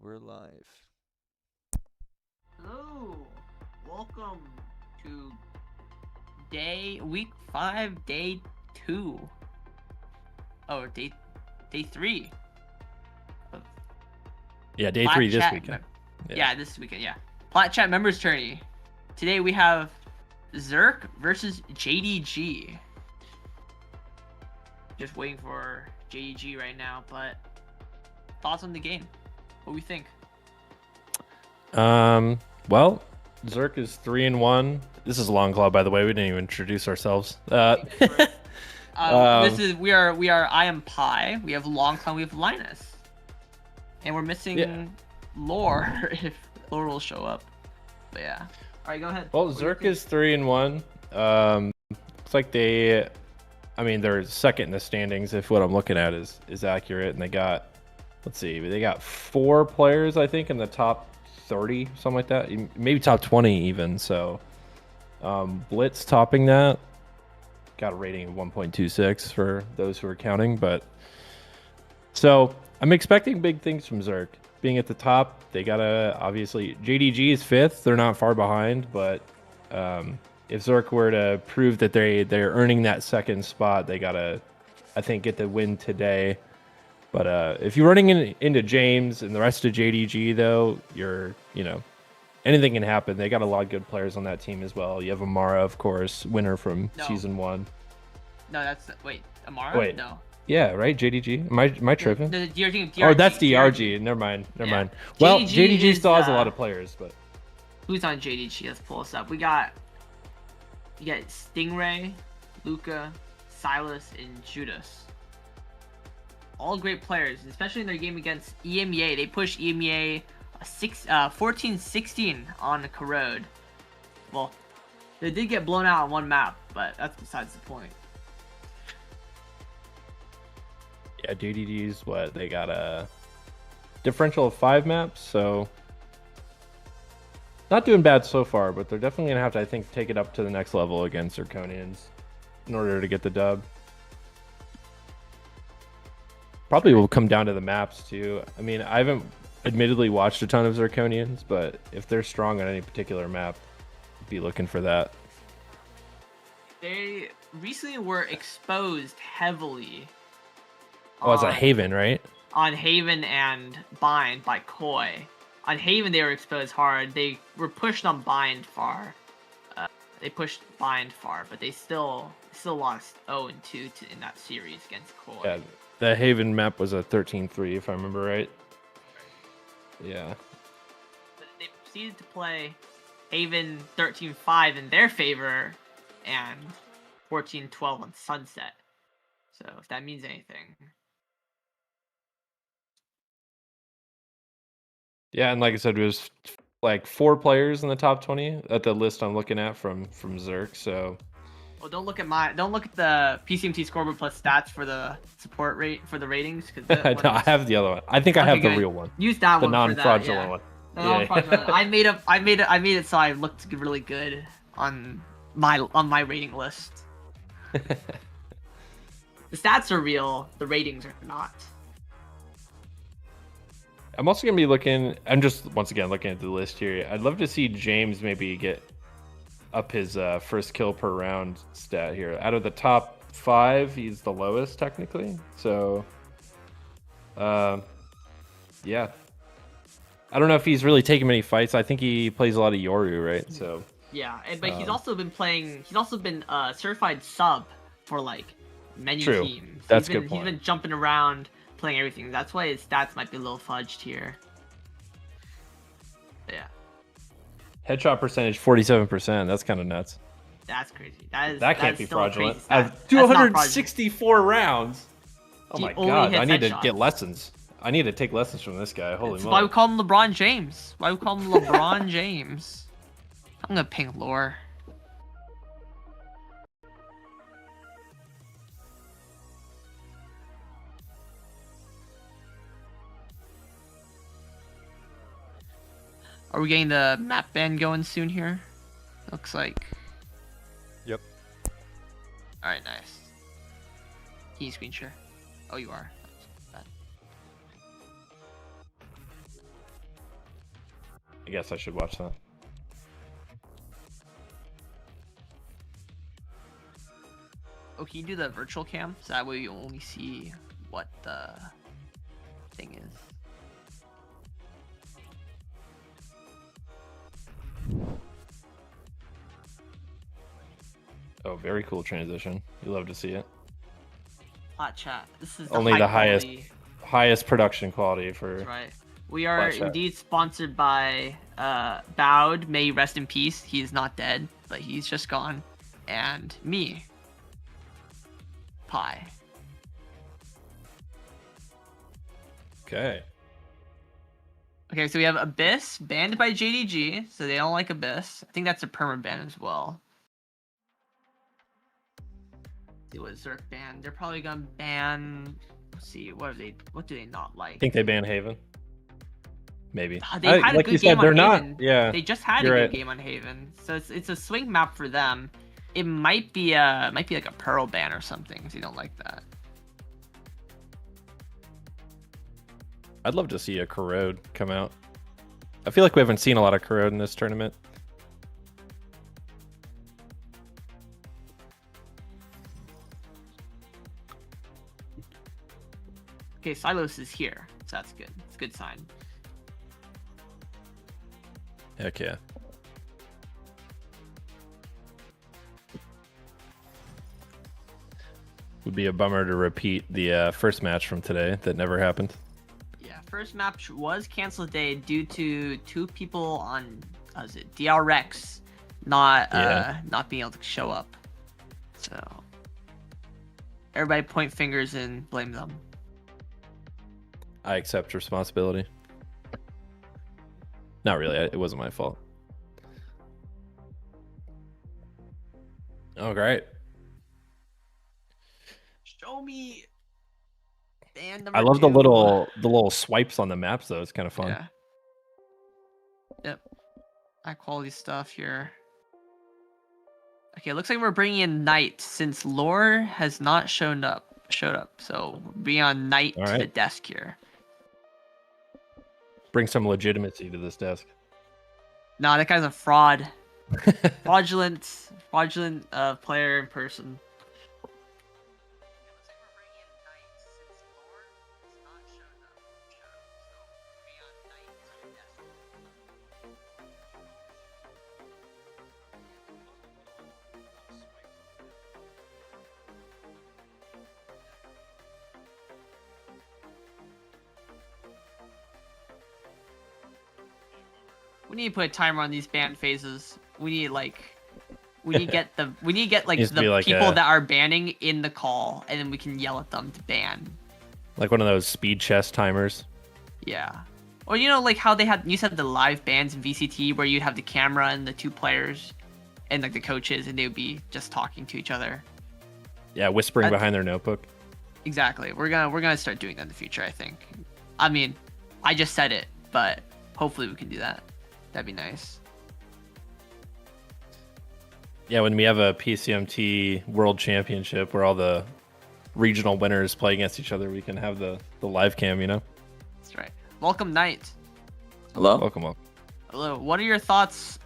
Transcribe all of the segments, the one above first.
We're live. Hello, welcome to week 5, day 2. Oh, day 3. Of Yeah, day Plat 3 this Chat weekend. Yeah, this weekend, yeah. Plat Chat members tourney. Today we have Zirk versus JDG. Just waiting for JDG right now, but thoughts on the game? What do we think? Well, Zerk is 3-1. This is Long Claw, by the way. We didn't even introduce ourselves. We are I am Pi. We have Long Clown. We have Linus, and we're missing Lore if Lore will show up. But yeah. All right, go ahead. Well, Zerk is 3-1. Looks like they're second in the standings if what I'm looking at is accurate, and they got, let's see, they got 4 players I think in the top 30, something like that, maybe top 20 even. So Blitz topping that, got a rating of 1.26 for those who are counting. But so I'm expecting big things from Zerk being at the top. They gotta, obviously JDG is 5th, they're not far behind, but if Zerk were to prove that they're earning that second spot, they gotta, I think, get the win today. But if you're running into James and the rest of JDG, though, anything can happen. They got a lot of good players on that team as well. You have Amara, of course, winner from season 1. No, that's Amara. Wait, no. Yeah, right. JDG. Am I tripping? The DRG. Oh, that's DRG. Never mind. Well, JDG still has a lot of players, but who's on JDG? Let's pull this up. You got Stingray, Luca, Silas, and Judas. All great players, especially in their game against EMEA. They pushed EMEA 14-16 on the Corrode. Well, they did get blown out on one map, but that's besides the point. Yeah, JDG's what? They got a differential of 5 maps, so not doing bad so far, but they're definitely gonna have to, I think, take it up to the next level against Zirconians in order to get the dub. Probably will come down to the maps too. I mean, I haven't admittedly watched a ton of Zirconians, but if they're strong on any particular map, be looking for that. They recently were exposed heavily. Oh, it's a Haven, right? On Haven and Bind by Koi. On Haven, they were exposed hard. They were pushed on Bind far. They pushed Bind far, but they still lost 0-2 in that series against Koi. Yeah, the Haven map was a 13-3, if I remember right. Yeah. But they proceeded to play Haven 13-5 in their favor and 14-12 on Sunset. So if that means anything. Yeah, and like I said, it was like 4 players in the top 20 at the list I'm looking at from Zerk. So, well, don't look at the PCMT scoreboard plus stats for the support rate for the ratings, because no, I have the other one. I think I have the real one. Use that one. The non-fraudulent one. Yeah. I made it so I looked really good on my rating list. The stats are real. The ratings are not. I'm also going to be looking, I'm just once again looking at the list here. I'd love to see James maybe get up his first kill per round stat here. Out of the top 5, he's the lowest technically. So, yeah. I don't know if he's really taking many fights. I think he plays a lot of Yoru, right? So yeah, but he's also been playing. He's also been certified sub for like many teams. That's a good point. He's been jumping around, playing everything. That's why his stats might be a little fudged here. But yeah. Headshot percentage 47%. That's kind of nuts. That's crazy. That can't be fraudulent. Out of 264 rounds. Oh my god! I need to get lessons. I need to take lessons from this guy. Holy moly! Why we call him LeBron James? Why we call him LeBron James? I'm gonna ping Lore. Are we getting the map band going soon here? Looks like. Yep. Alright, nice. Can you screen share? Oh, you are. I guess I should watch that. Oh, can you do the virtual cam? So that way you only see what the thing is. Oh, very cool transition. You love to see it. Hot chat. This is Only the quality. highest production quality for. That's right. We are Plat. indeed sponsored by Bowed. May he rest in peace. He is not dead, but he's just gone. And me. Pie. Okay. Okay, so we have Abyss banned by JDG, so they don't like Abyss. I think that's a perma ban as well. Let's see what Zerk banned. They're probably gonna ban. Let's see, what do they not like? I think they ban Haven. Maybe. They had a like good you game said, they're on Haven. not. Yeah. They just had a good game on Haven, so it's a swing map for them. It might be like a Pearl ban or something if you don't like that. I'd love to see a Corrode come out. I feel like we haven't seen a lot of Corrode in this tournament. Okay, Silos is here, so that's good. It's a good sign. Heck yeah. Would be a bummer to repeat the first match from today that never happened. Yeah, first match was canceled today due to two people on DR Rex not being able to show up. So everybody point fingers and blame them. I accept responsibility. Not really. It wasn't my fault. Oh, great. Show me band number I love 2. the little swipes on the maps though. It's kind of fun. Yeah. Yep. High quality stuff here. Okay, looks like we're bringing in Knight since Lore has not showed up. So we'll be on Knight to the desk here. Bring some legitimacy to this desk. Nah, that guy's a fraud. fraudulent player in person. We need to put a timer on these ban phases. We need to get the people that are banning in the call, and then we can yell at them to ban. Like one of those speed chess timers. Yeah. Or you know, like how they had the live bans in VCT where you'd have the camera and the two players and like the coaches, and they would be just talking to each other. Yeah, whispering behind their notebook. Exactly. We're gonna start doing that in the future, I think. I mean, I just said it, but hopefully we can do that. That'd be nice. Yeah, when we have a PCMT World Championship where all the regional winners play against each other, we can have the live cam, you know? That's right. Welcome, Knight. Hello? Welcome. Hello. What are your thoughts?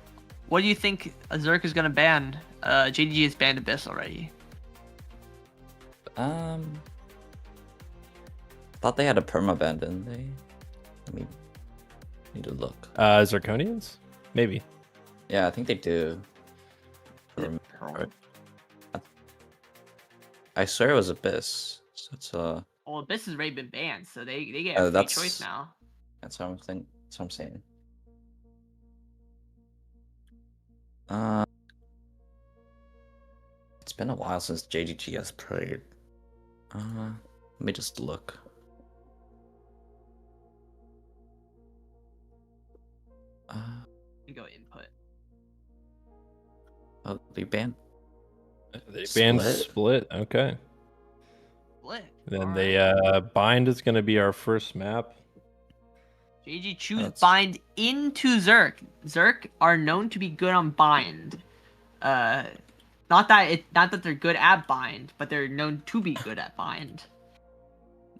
What do you think Zerk is going to ban? JDG has banned Abyss already. Thought they had a permaban, didn't they? Let me need to look. Zirconians? Maybe. Yeah, I think they do. I swear it was Abyss. So it's Well, Abyss has already been banned, so they get a free choice now. That's what I'm saying. It's been a while since JGG has played. Let me just look. You go input. Oh, they banned. They banned Split. Okay. Split. Then they Bind is going to be our first map. JG choose Bind into Zerk. Zerk are known to be good on Bind. Not that they're good at Bind, but they're known to be good at Bind.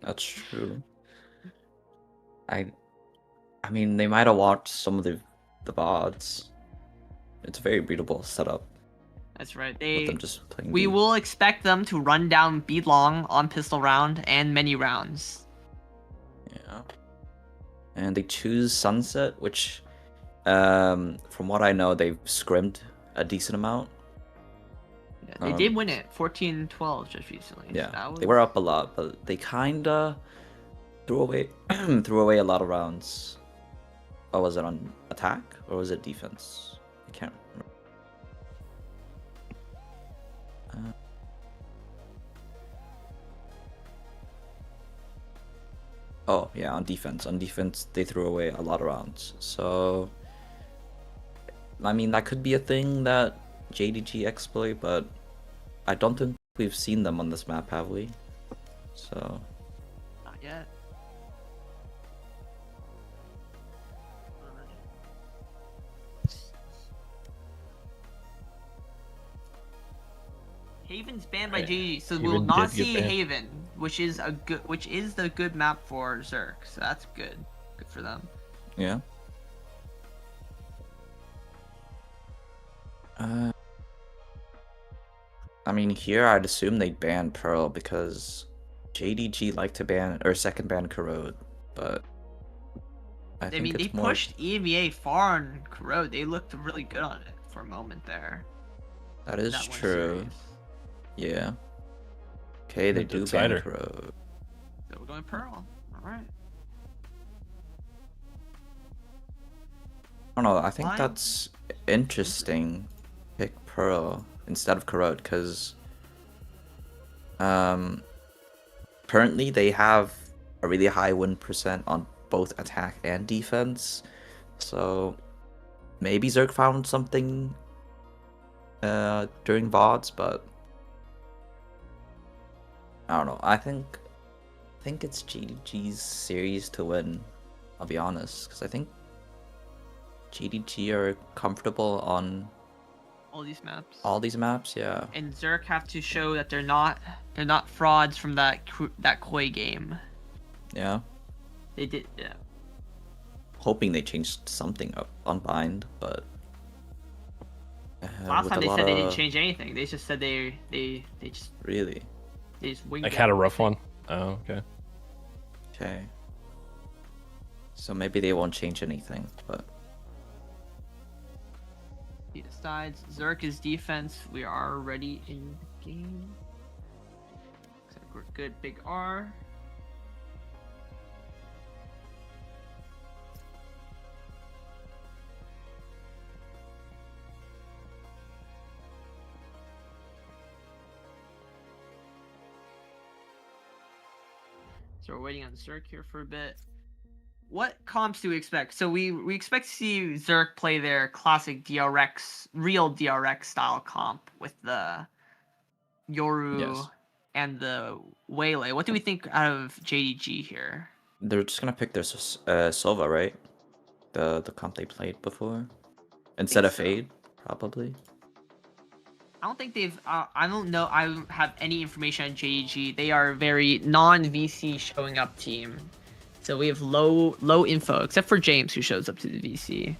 That's true. I mean, they might have watched some of the the VODs. It's a very beatable setup That's right. with them just playing We B. will expect them to run down B long on pistol round and many rounds. Yeah. And they choose Sunset, which, from what I know, they've scrimmed a decent amount. Yeah, they did win it 14-12 just recently. Yeah, So that was... they were up a lot, but they kinda threw away a lot of rounds. Oh, was it on attack or was it defense? I can't remember. Oh yeah, on defense. On defense, they threw away a lot of rounds. So, I mean, that could be a thing that JDG exploit, but I don't think we've seen them on this map, have we? So, Not yet. Haven's banned by Right. JDG, so Haven we'll not did get see banned. Haven, which is the good map for Zerk. So that's good. Good for them. yeah. I mean, here I'd assume they'd ban Pearl because JDG like to ban or second ban Corrode, but I think mean, it's they more. pushed EMEA far on Corrode. They looked really good on it for a moment there. That is That one true. series. Yeah. Okay, they The do ban decider. Corrode. So we're going Pearl. All right. I don't know. I think Fine. that's interesting. Pick Pearl instead of Corrode because currently they have a really high win percent on both attack and defense. So maybe Zerk found something during VODs, but I don't know. I think it's GDG's series to win. I'll be honest, because I think GDG are comfortable on All these maps. all these maps. Yeah. And Zerk have to show that they're not frauds from that Koi game. Yeah. They did, yeah. Hoping they changed something up on Bind, but Last with time a they lot said they didn't of- change anything. They just said they just Really. winged Like it. had a rough one. Oh, okay. Okay. So maybe they won't change anything, but He decides Zerk is defense. We are ready in the game. Looks like we're good. Big R. So we're waiting on Zerk here for a bit. What comps do we expect? So we expect to see Zerk play their classic DRX, real DRX style comp with the Yoru Yes. and the Waylay. What do we think out of JDG here? they're just gonna pick their Sova, right? The comp they played before, instead of so. Fade, probably. I don't think they've. I don't know. I don't have any information on JDG. They are a very non-VC showing up team, so we have low info except for James who shows up to the VC.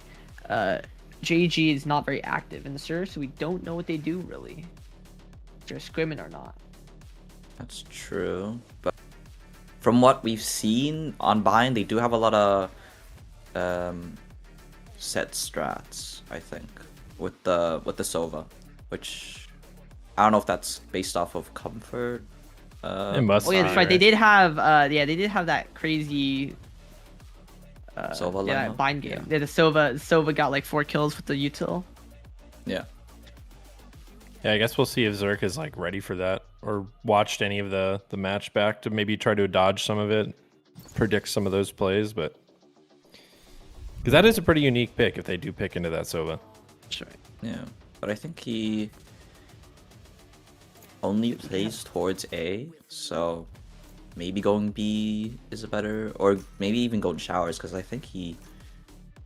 JDG is not very active in the server, so we don't know what they do really. If they're scrimming or not. That's true, but from what we've seen on Bind, they do have a lot of set strats. I think with the Sova, which I don't know if that's based off of comfort. It must Oh yeah, be, that's right. They did have. They did have that crazy. Sova yeah, lineup? bind game. Yeah. Yeah, the Sova got like 4 kills with the util. Yeah. Yeah, I guess we'll see if Zerk is like ready for that or watched any of the match back to maybe try to dodge some of it, predict some of those plays, but because that is a pretty unique pick if they do pick into that Sova. That's right. Yeah, but I think he only plays towards A, so maybe going B is a better, or maybe even going showers, because I think he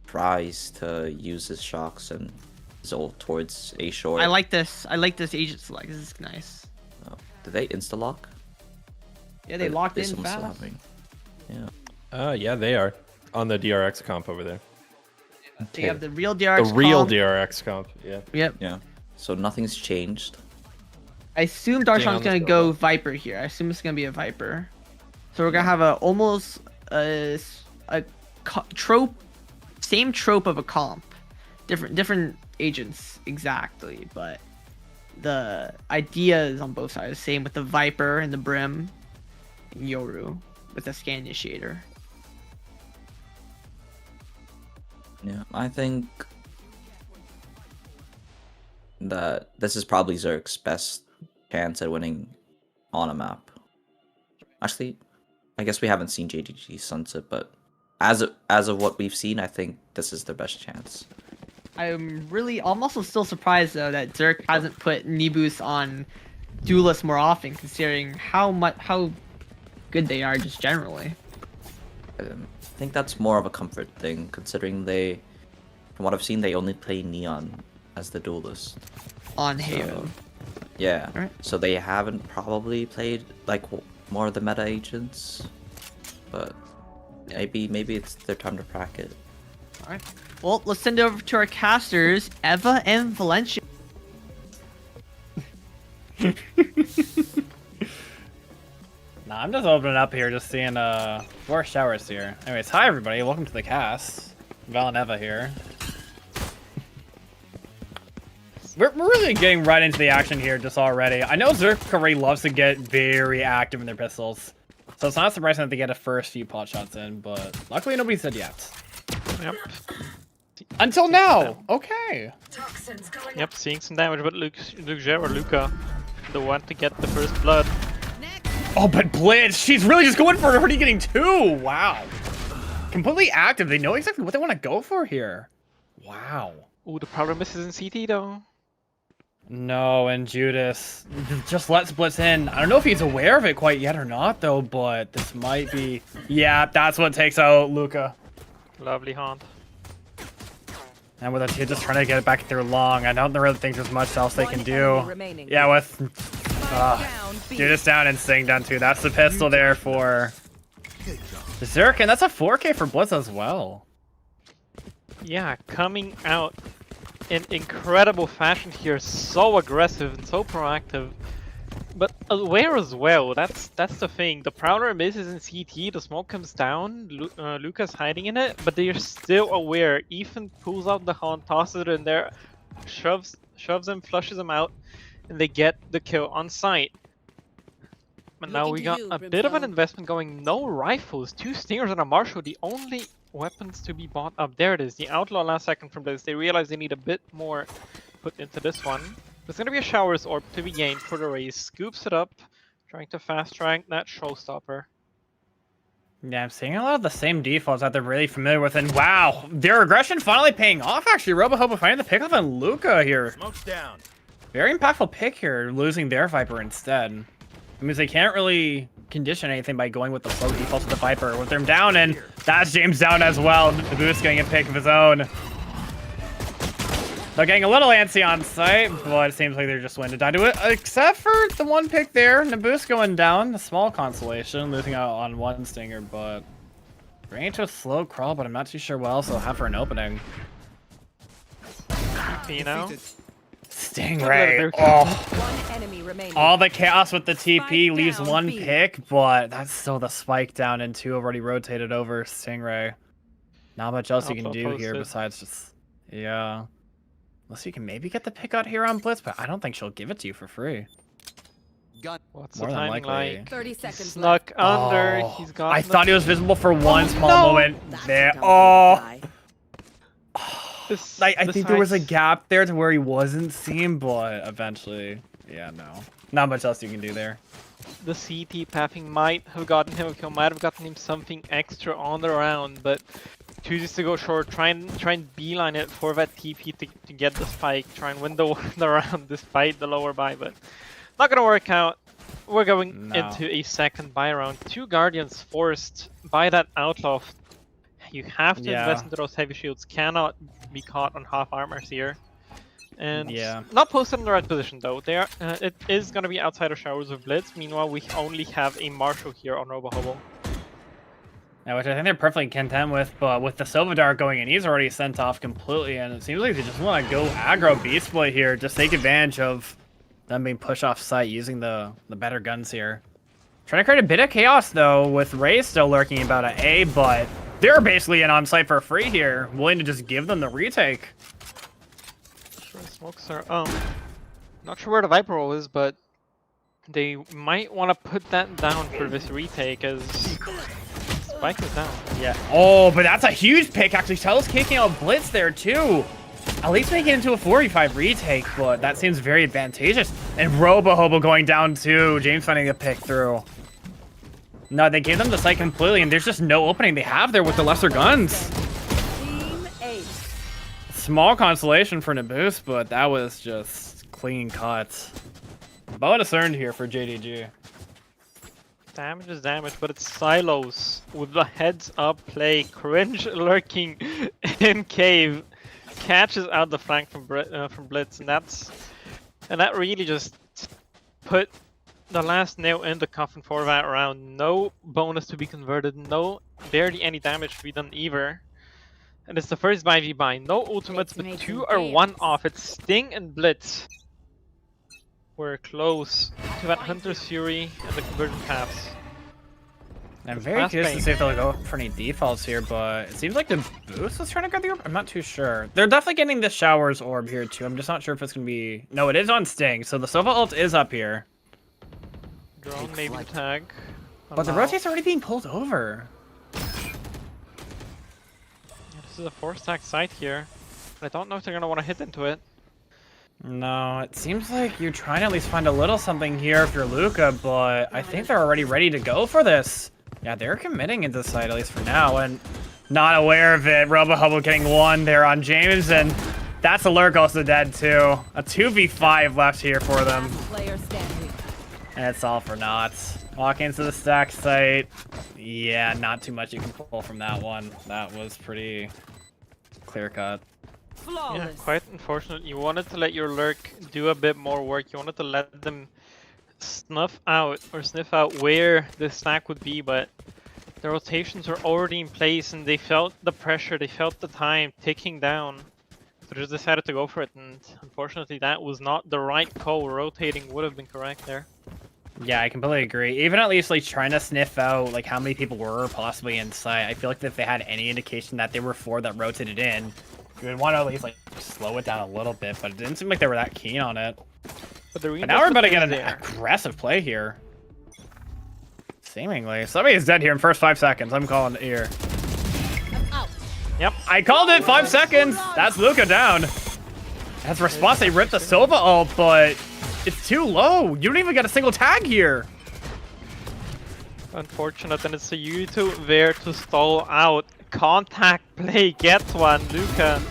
tries to use his shocks and his ult towards A short. I like this. I like this agent select. This is nice. Oh, did they insta lock? Yeah, they locked This in one's still fast. happening. Yeah. Yeah, they are on the DRX comp over there. So you have the real DRX The real comp. DRX comp. Yeah. Yep. Yeah. So nothing's changed. I assume Ding Darshan's on gonna the go silver. Viper here. I assume it's gonna be a Viper. So we're gonna have a almost a trope, same trope of a comp, different agents exactly, but the idea is on both sides. Same with the Viper and the Brim, and Yoru with the scan initiator. Yeah, I think that this is probably Zerk's best chance at winning on a map. Actually, I guess we haven't seen JDG Sunset, but as of what we've seen, I think this is their best chance. I'm also still surprised though that Zerk hasn't put Nibus on Duelist more often, considering how good they are just generally. I think that's more of a comfort thing, considering from what I've seen, they only play Neon as the duelist. On Haven. Yeah. Alright. So they haven't probably played like more of the meta agents, but maybe it's their time to crack it. Alright. Well, let's send it over to our casters, Eva and Valencia. Nah, I'm just opening up here, just seeing more showers here. Anyways, hi everybody, welcome to the cast. Val and Eva here. We're really getting right into the action here just already. I know Zerk already loves to get very active in their pistols, so it's not surprising that they get a first few pot shots in, but luckily nobody said yet. Yep. Until now! Okay. Yep, seeing some damage, but Luca, the one to get the first blood. Oh, but Blitz, she's really just going for it, already getting two! Wow. Completely active, they know exactly what they want to go for here. Wow. Ooh, the problem is in CT though. No, and Judas just lets Blitz in. I don't know if he's aware of it quite yet or not, though, but this might be... Yeah, that's what takes out Luca. Lovely haunt. And with a kid just trying to get it back there long, I don't really think there's much else they can do. Yeah, with Judas down and Sting down too. That's the pistol there for Zirk, and that's a 4K for Blitz as well. Yeah, coming out in incredible fashion here, so aggressive and so proactive, but aware as well. That's the thing. The Prowler misses in CT, the smoke comes down, Luca's hiding in it, but they're still aware. Ethan pulls out the haunt, tosses it in there, shoves him, flushes him out, and they get the kill on sight. But now we got a bit of an investment going. No rifles, 2 Stingers and a Marshal, the only weapons to be bought up. There it is, the Outlaw last second from this. They realize they need a bit more put into this one. There's going to be a Showers Orb to be gained for the race. Scoops it up, trying to fast track that Showstopper. Yeah, I'm seeing a lot of the same defaults that they're really familiar with, and wow, their aggression finally paying off, actually. Robohobo finding the pick up on Luca here. Smoke's down. Very impactful pick here, losing their Viper instead. It means they can't really condition anything by going with the slow defaults of the Viper. With them down, and that's James down as well. Naboo's getting a pick of his own. They're getting a little antsy on site, but it seems like they're just willing to die to it. Except for the one pick there. Naboo's going down. A small consolation, losing out on one Stinger, but bringing it to a slow crawl, but I'm not too sure what else they'll have for an opening. You know? Stingray. Oh. All the chaos with the TP leaves one pick, but that's still the spike down, and 2 already rotated over Stingray. Not much else you can do here besides just... Yeah. Unless you can maybe get the pick out here on Blitz, but I don't think she'll give it to you for free. What's More the than timing likely. like? 30 seconds Snuck under. Oh, He's got. I thought he was visible for one small no. moment there. Oh. This, I this think there was a heights- gap there to where he wasn't seen, but eventually, yeah, no. Not much else you can do there. The CT pathing might have gotten him a kill, might have gotten him something extra on the round, but chooses to go short, try and beeline it for that TP to get the spike, try and win the round despite the lower buy, but not gonna work out. We're going into a second buy round. 2 Guardians forced by that Outlaw. You have to invest into those heavy shields, cannot be caught on half armors here. And not posted in the right position though. They are, it is going to be outside of Showers of Blitz. Meanwhile, we only have a Marshal here on Robohobo. Yeah, which I think they're perfectly content with, but with the Silva Dart going in, he's already sent off completely, and it seems like they just want to go aggro Beast Boy here, just take advantage of them being pushed off site using the better guns here. Trying to create a bit of chaos, though, with Ray still lurking about an A, but they're basically in on site for free here, willing to just give them the retake. Sure, smokes are, not sure where the Viper roll is, but they might want to put that down for this retake, as Spike is down. Yeah. Oh, but that's a huge pick, actually. Shell's kicking out Blitz there, too. At least making it into a 45 retake, but that seems very advantageous. And Robo-Hobo going down, too. James finding a pick through. No, they gave them the site completely, and there's just no opening they have there with the lesser guns. Team 8. Small consolation for Naboost, but that was just clean cut. Bonus earned here for JDG. Damage is damage, but it's Silos with the heads-up play. Cringe lurking in cave. Catches out the flank from Blitz, and that really just put the last nail in the coffin for that round. No bonus to be converted, no barely any damage to be done either. And it's the first 5v. No ultimates, but 2 are 1 off. It's Sting and Blitz. We're close to that Hunter's Fury and the conversion paths. I'm very curious to see if they'll go for any defaults here, but it seems like the Boost was trying to grab the orb. I'm not too sure. They're definitely getting the Showers orb here too. I'm just not sure if it's going to be... No, it is on Sting, so the Sova ult is up here. Drone, maybe tag. But the rotate's already being pulled over. Yeah, this is a 4-stack site here. But I don't know if they're going to want to hit into it. No, it seems like you're trying to at least find a little something here if you're Luca, but I think they're already ready to go for this. Yeah, they're committing into the site, at least for now, and not aware of it. Robo-Hubble getting 1 there on James, and that's a lurk also dead too. A 2v5 left here for them. And it's all for naught. Walk into the stack site. Yeah, not too much you can pull from that one. That was pretty clear cut. Yeah, quite unfortunate. You wanted to let your lurk do a bit more work. You wanted to let them sniff out where the stack would be, but the rotations were already in place and they felt the pressure, they felt the time ticking down. So they just decided to go for it, and unfortunately that was not the right call. Rotating would have been correct there. Yeah, I completely agree. Even at least like trying to sniff out like how many people were possibly in sight. I feel like if they had any indication that there were 4 that rotated in, you would want to at least like slow it down a little bit, but it didn't seem like they were that keen on it. But now we're about to get an aggressive play here. Seemingly. Somebody is dead here in first 5 seconds. I'm calling it here. Yep, I called it 5 seconds. That's Luca down. As a response, they ripped the Sova ult, but it's too low. You don't even get a single tag here. Unfortunate, and it's a U2 there to stall out. Contact play gets one. Luca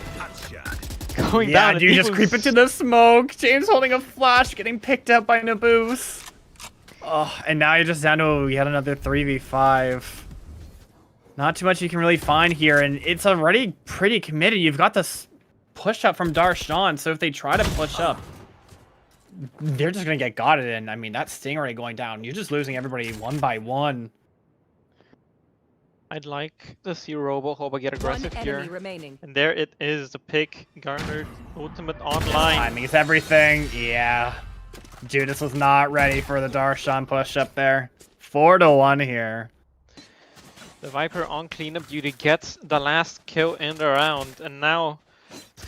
going down. Yeah, you just creep into the smoke. James holding a flash, getting picked up by Naboost. Oh, and now you're just down to yet another 3v5. Not too much you can really find here, and it's already pretty committed. You've got this push up from Darshan, so if they try to push up, they're just gonna get gotted in. I mean, that Sting already going down. You're just losing everybody 1 by 1. I'd like to see Robo-Hobo get aggressive here. Remaining. And there it is, the pick garnered ultimate online. Timing is everything. Yeah. Judas was not ready for the Darshan push up there. 4-1 here. The Viper on cleanup duty gets the last kill in the round, and now it's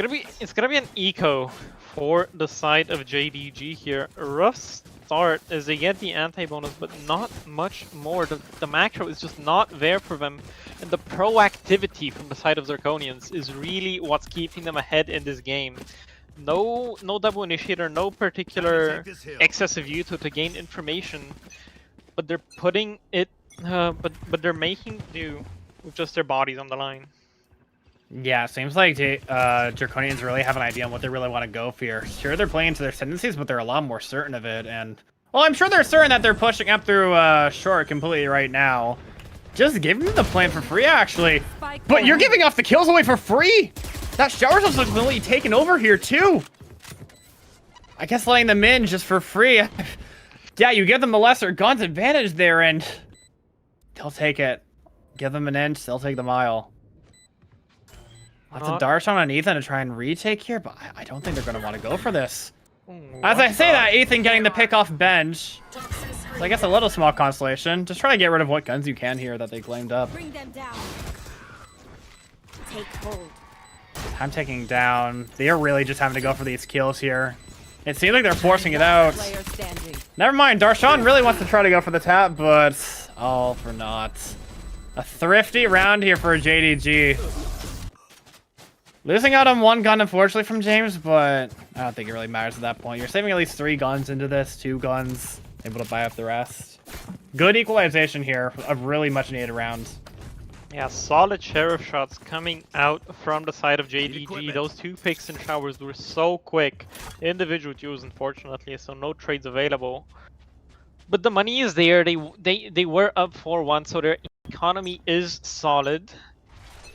gonna be an eco for the side of JDG here. A rough start as they get the anti-bonus, but not much more. The macro is just not there for them, and the proactivity from the side of Zirconians is really what's keeping them ahead in this game. No double initiator, no particular excessive U2 to gain information, but they're putting it, but they're making do with just their bodies on the line. Yeah, seems like Zirconians really have an idea on what they really want to go for here. Sure, they're playing to their tendencies, but they're a lot more certain of it. And, well, I'm sure they're certain that they're pushing up through short completely right now. Just give them the plan for free, actually. But you're giving off the kills away for free? That shower's also completely taken over here, too. I guess letting them in just for free. Yeah, you give them the lesser guns advantage there, and they'll take it. give them an inch, they'll take the mile. Lots of Not- Darshan on Ethan to try and retake here, but I don't think they're going to want to go for this. Ooh, As I what say the- that, Ethan getting the pick off bench. So I guess a little small consolation. Just try to get rid of what guns you can here that they claimed up. Bring them down. Take hold. I'm taking down. They're really just having to go for these kills here. It seems like they're forcing it out. Player standing. Never mind, Darshan really wants to try to go for the tap, but all for naught. A thrifty round here for JDG. Losing out on one gun, unfortunately, from James, but I don't think it really matters at that point. You're saving at least 3 guns into this, 2 guns, able to buy up the rest. Good equalization here, a really much needed round. Yeah, solid sheriff shots coming out from the side of JDG. Those 2 picks and showers were so quick. Individual duels, unfortunately, so no trades available. But the money is there. They were up 4-1, so their economy is solid.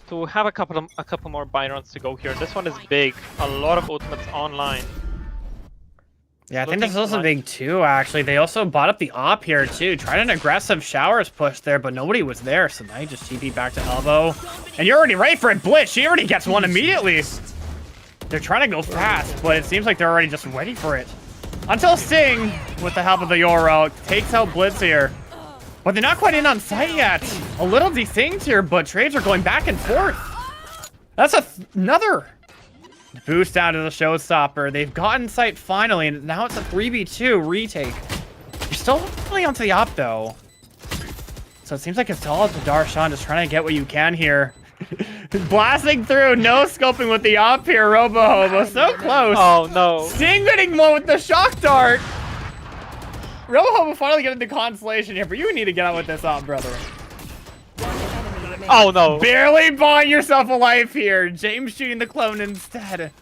So we have a couple more buy rounds to go here. This one is big. A lot of ultimates online. Yeah, I think this is also big too, actually. They also bought up the op here too. Tried an aggressive showers push there, but nobody was there, so now you just TP back to elbow. And you're already ready for it, Blitz. She already gets one immediately. They're trying to go fast, but it seems like they're already just ready for it. Until Sting, with the help of the Yoro, takes out Blitz here. But they're not quite in on sight yet. A little dethinged here, but trades are going back and forth. That's another boost down to the showstopper. They've gotten sight finally, and now it's a 3v2 retake. You're still really onto the op, though. So it seems like it's all up to Darshan, just trying to get what you can here. Blasting through, no scoping with the op here, Robo-Hobo. So close. Oh no. Sting getting one with the shock dart. Robo-Hobo finally getting the consolation here, but you need to get out with this op, brother. Oh no. Barely buying yourself a life here. James shooting the clone instead.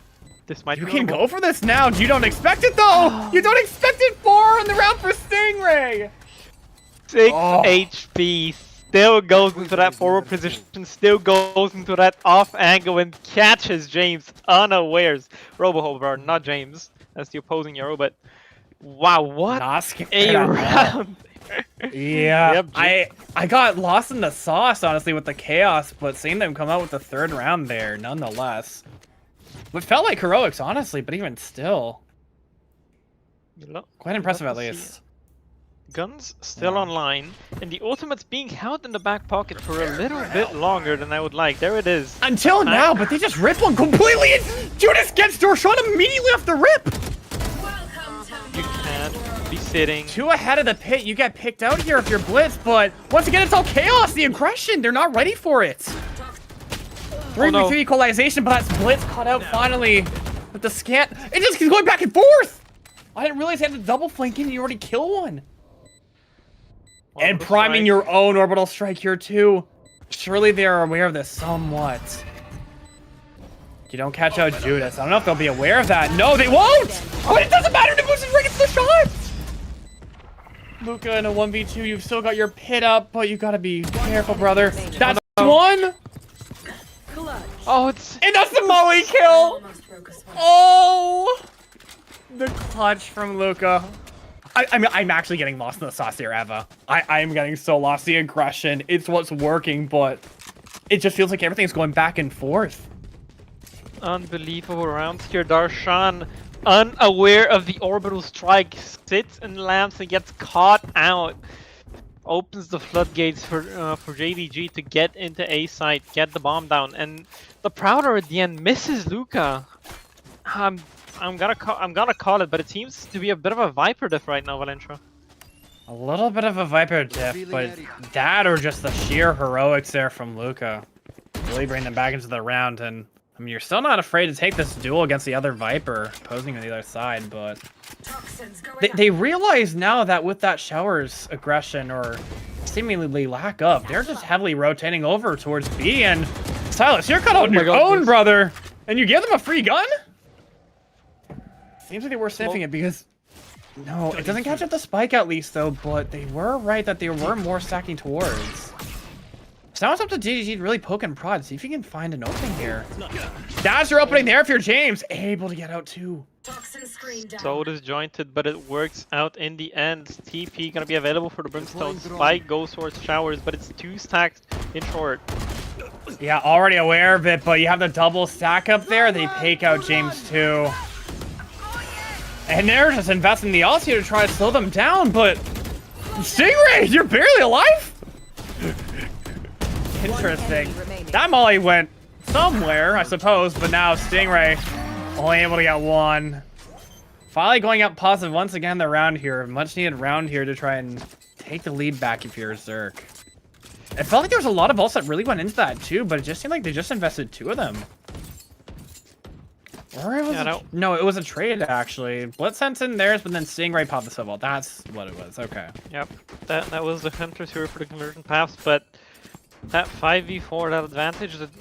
This might You be can winnable. go for this now. You don't expect it though. You don't expect it 4 in the round for Stingray. 6 Oh. HP. Still goes into that forward position. Still goes into that off angle and catches James unawares. Robo-Hover, not James. That's the opposing hero, but wow, what Not scared a at all. round. Yeah, Yep, I got lost in the sauce, honestly, with the chaos, but seeing them come out with the 3rd round there, nonetheless. It felt like heroics, honestly, but even still. Quite impressive, at least. Guns still online, and the ultimate's being held in the back pocket for a little bit longer than I would like. There it is. Until now, but they just rip one completely, and Judas gets Darshan immediately off the rip! You can't be sitting. 2 ahead of the pit, you get picked out here if you're Blitz, but once again, it's all chaos, the aggression, they're not ready for it. 3v3 equalization, but that's Blitz caught out finally with the scan. It just keeps going back and forth! I didn't realize he had the double flanking and you already kill one. And priming your own orbital strike here too. Surely they are aware of this somewhat. You don't catch out Judas. I don't know if they'll be aware of that. No, they won't! But it doesn't matter, the boost is right against the shot! Luca in a 1v2, you've still got your pit up, but you gotta be careful, brother. That's one! Oh, it's And that's the Molly kill! Oh! The clutch from Luca. I mean, I'm actually getting lost in the sauce here, Eva. I am getting so lost. The aggression, it's what's working, but it just feels like everything's going back and forth. unbelievable rounds here. Darshan, unaware of the orbital strike, sits and lamps and gets caught out. Opens the floodgates for JDG to get into A site, get the bomb down, and the Prowler at the end misses Luca. I'm gonna call it, but it seems to be a bit of a Viper diff right now, Valentra. A little bit of a Viper diff, but that or just the sheer heroics there from Luca. Really bring them back into the round, and I mean, you're still not afraid to take this duel against the other Viper, posing on the other side, but they realize now that with that Shower's aggression or seemingly lack of, they're just heavily rotating over towards B, and Silas, you're cut out on your own, brother, and you give them a free gun? Seems like they were sniffing it because... No, it doesn't catch up the spike at least, though, but they were right that they were more stacking towards. So now it's up to JDG to really poke and prod, see if you can find an opening here. That's your opening there if you're James. Able to get out, too. So disjointed, but it works out in the end. TP gonna be available for the Brimstone. Spike goes towards Showers, but it's 2 stacked in short. Yeah, already aware of it, but you have the double stack up there. They take out James too. And they're just investing the ulti to try to slow them down, but... Stingray, you're barely alive? Interesting. That molly went somewhere, I suppose, but now Stingray only able to get 1. Finally going up positive once again the round here. Much needed round here to try and take the lead back if you're Zerk. It felt like there was a lot of ults that really went into that too, but it just seemed like they just invested 2 of them. Or it was no, it was a trade actually. Blitz sent in theirs, but then Stingray popped the Cobalt. That's what it was. Okay. Yep, that was the hunters who were for the conversion paths, but that 5v4, that advantage that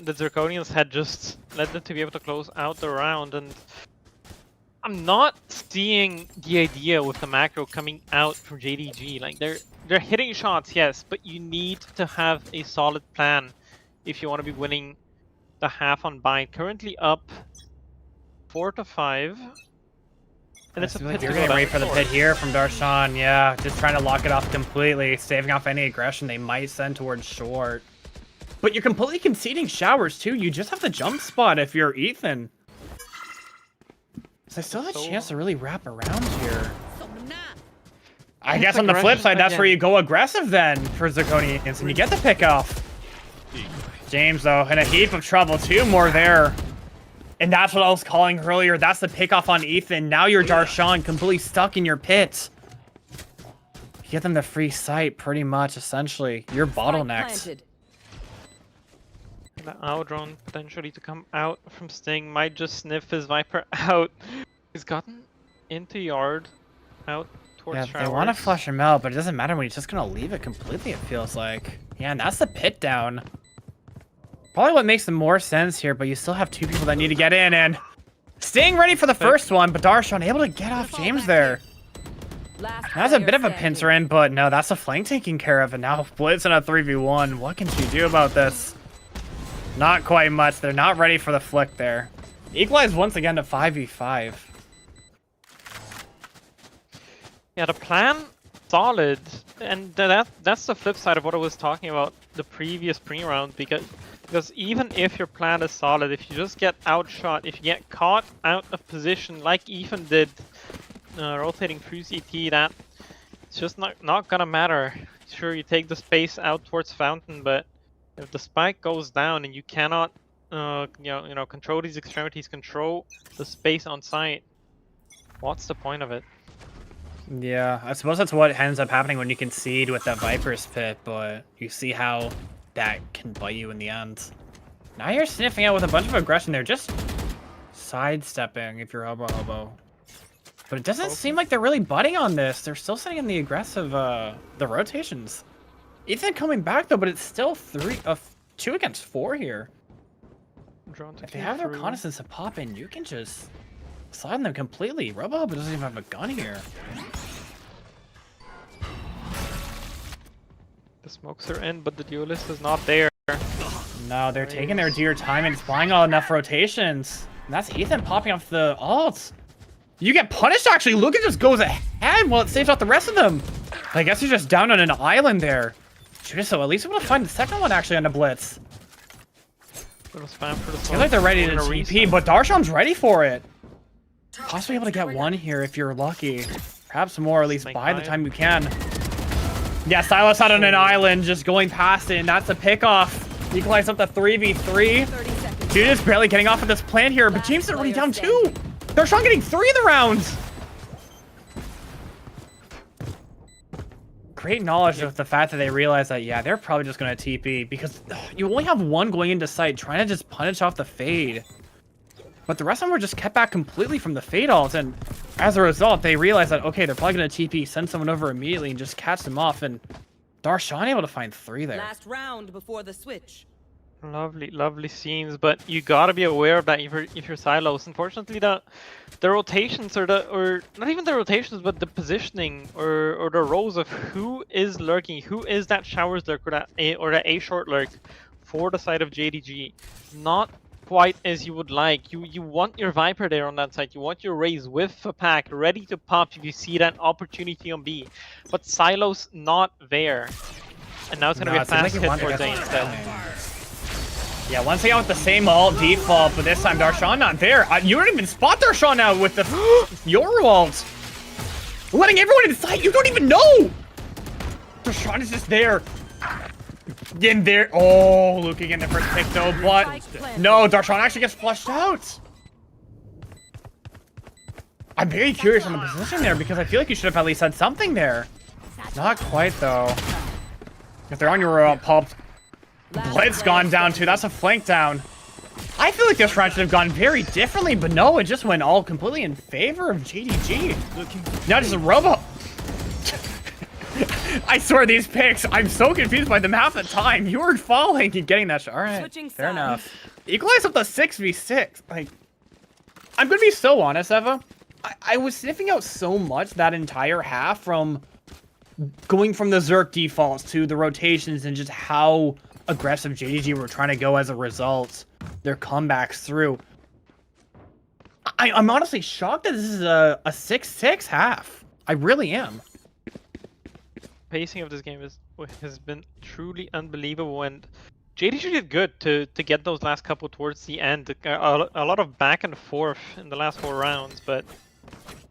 the Zirconians had just led them to be able to close out the round, and I'm not seeing the idea with the macro coming out from JDG. Like they're hitting shots, yes, but you need to have a solid plan if you want to be winning the half on bind. Currently up 4-5. And it's a pit. You're getting ready for the pit here from Darshan. Yeah, just trying to lock it off completely, saving off any aggression they might send towards short. But you're completely conceding Showers too. You just have the jump spot if you're Ethan. So I still have a chance to really wrap around here. I guess on the flip side, that's where you go aggressive then for Zirconians, and you get the pick off. James, though, in a heap of trouble. 2 more there. And that's what I was calling earlier. That's the pick off on Ethan. Now you're Darshan, completely stuck in your pit. You get them the free sight, pretty much, essentially. You're bottlenecked. The owl drone potentially to come out from Sting might just sniff his Viper out. He's gotten into yard, out towards Showers. They want to flush him out, but it doesn't matter when he's just going to leave it completely, it feels like. Yeah, and that's the pit down. Probably what makes the more sense here, but you still have 2 people that need to get in, and Sting ready for the first one, but Darshan able to get off James there. That's a bit of a pincer in, but no, that's a flank taking care of, and now Blitz in a 3v1. What can she do about this? Not quite much. They're not ready for the flick there. Equalize once again to 5v5. Yeah, the plan, solid. And that's the flip side of what I was talking about the previous pre-round, because even if your plan is solid, if you just get outshot, if you get caught out of position like Ethan did, rotating through CT, that it's just not gonna matter. Sure, you take the space out towards Fountain, but if the spike goes down and you cannot, control these extremities, control the space on site, what's the point of it? Yeah, I suppose that's what ends up happening when you concede with that Viper's Pit, but you see how that can bite you in the end. Now you're sniffing out with a bunch of aggression there, just sidestepping if you're hobo. But it doesn't seem like they're really butting on this. They're still sitting in the aggressive, the rotations. Ethan coming back though, but it's still 2 against 4 here. If they have their reconnaissance to pop in, you can just slide on them completely. Robo doesn't even have a gun here. The smokes are in, but the duelist is not there. No, they're taking their dear time and applying all enough rotations. And that's Ethan popping off the ult. You get punished actually. Luca just goes ahead while it saves out the rest of them. I guess you're just down on an island there. So at least we're gonna find the second one actually on the blitz. Feels like they're ready to TP, but Darshan's ready for it. Possibly able to get 1 here if you're lucky. Perhaps more, at least by the time you can. Yeah, Silas out on an island, just going past it, and that's a pick-off. Equalize up to 3v3. Dude is barely getting off of this plan here, but James is already down 2. Darshan getting 3 in the round. Great knowledge of the fact that they realize that, yeah, they're probably just going to TP, because you only have 1 going into sight, trying to just punish off the fade. But the rest of them were just kept back completely from the fade ult, and as a result, they realized that, okay, they're probably going to TP, send someone over immediately, and just catch them off, and Darshan able to find 3 there. Last round before the switch. Lovely scenes, but you gotta be aware of that if you're silos. Unfortunately, the rotations or not even the rotations, but the positioning or the roles of who is lurking, who is that Showers lurk or that A short lurk for the side of JDG, not quite as you would like. You want your Viper there on that side. You want your Raze with a pack ready to pop if you see that opportunity on B. But Silo's not there. And now it's going to be a fast hit for Zane instead. Yeah, once again with the same ult default, but this time Darshan not there. You don't even spot Darshan now with the your ult. Letting everyone inside, you don't even know! Darshan is just there. In there. Oh, Luke getting the first pick though, but no, Darshan actually gets flushed out. I'm very curious on the position there because I feel like you should have at least said something there. Not quite though. If they're on your pulp, Blitz gone down too. That's a flank down. I feel like this round should have gone very differently, but no, it just went all completely in favor of JDG. Not just a robo. I swear these picks, I'm so confused by them half the time. You were falling and getting that shot. All right, fair enough. Equalize with the 6v6. Like, I'm gonna be so honest, Eva. I was sniffing out so much that entire half from going from the Zerk defaults to the rotations and just how aggressive JDG were trying to go as a result. Their comebacks through. I'm honestly shocked that this is a 6-6 half. I really am. Pacing of this game has been truly unbelievable, and JDG did good to get those last couple towards the end. A lot of back and forth in the last 4 rounds, but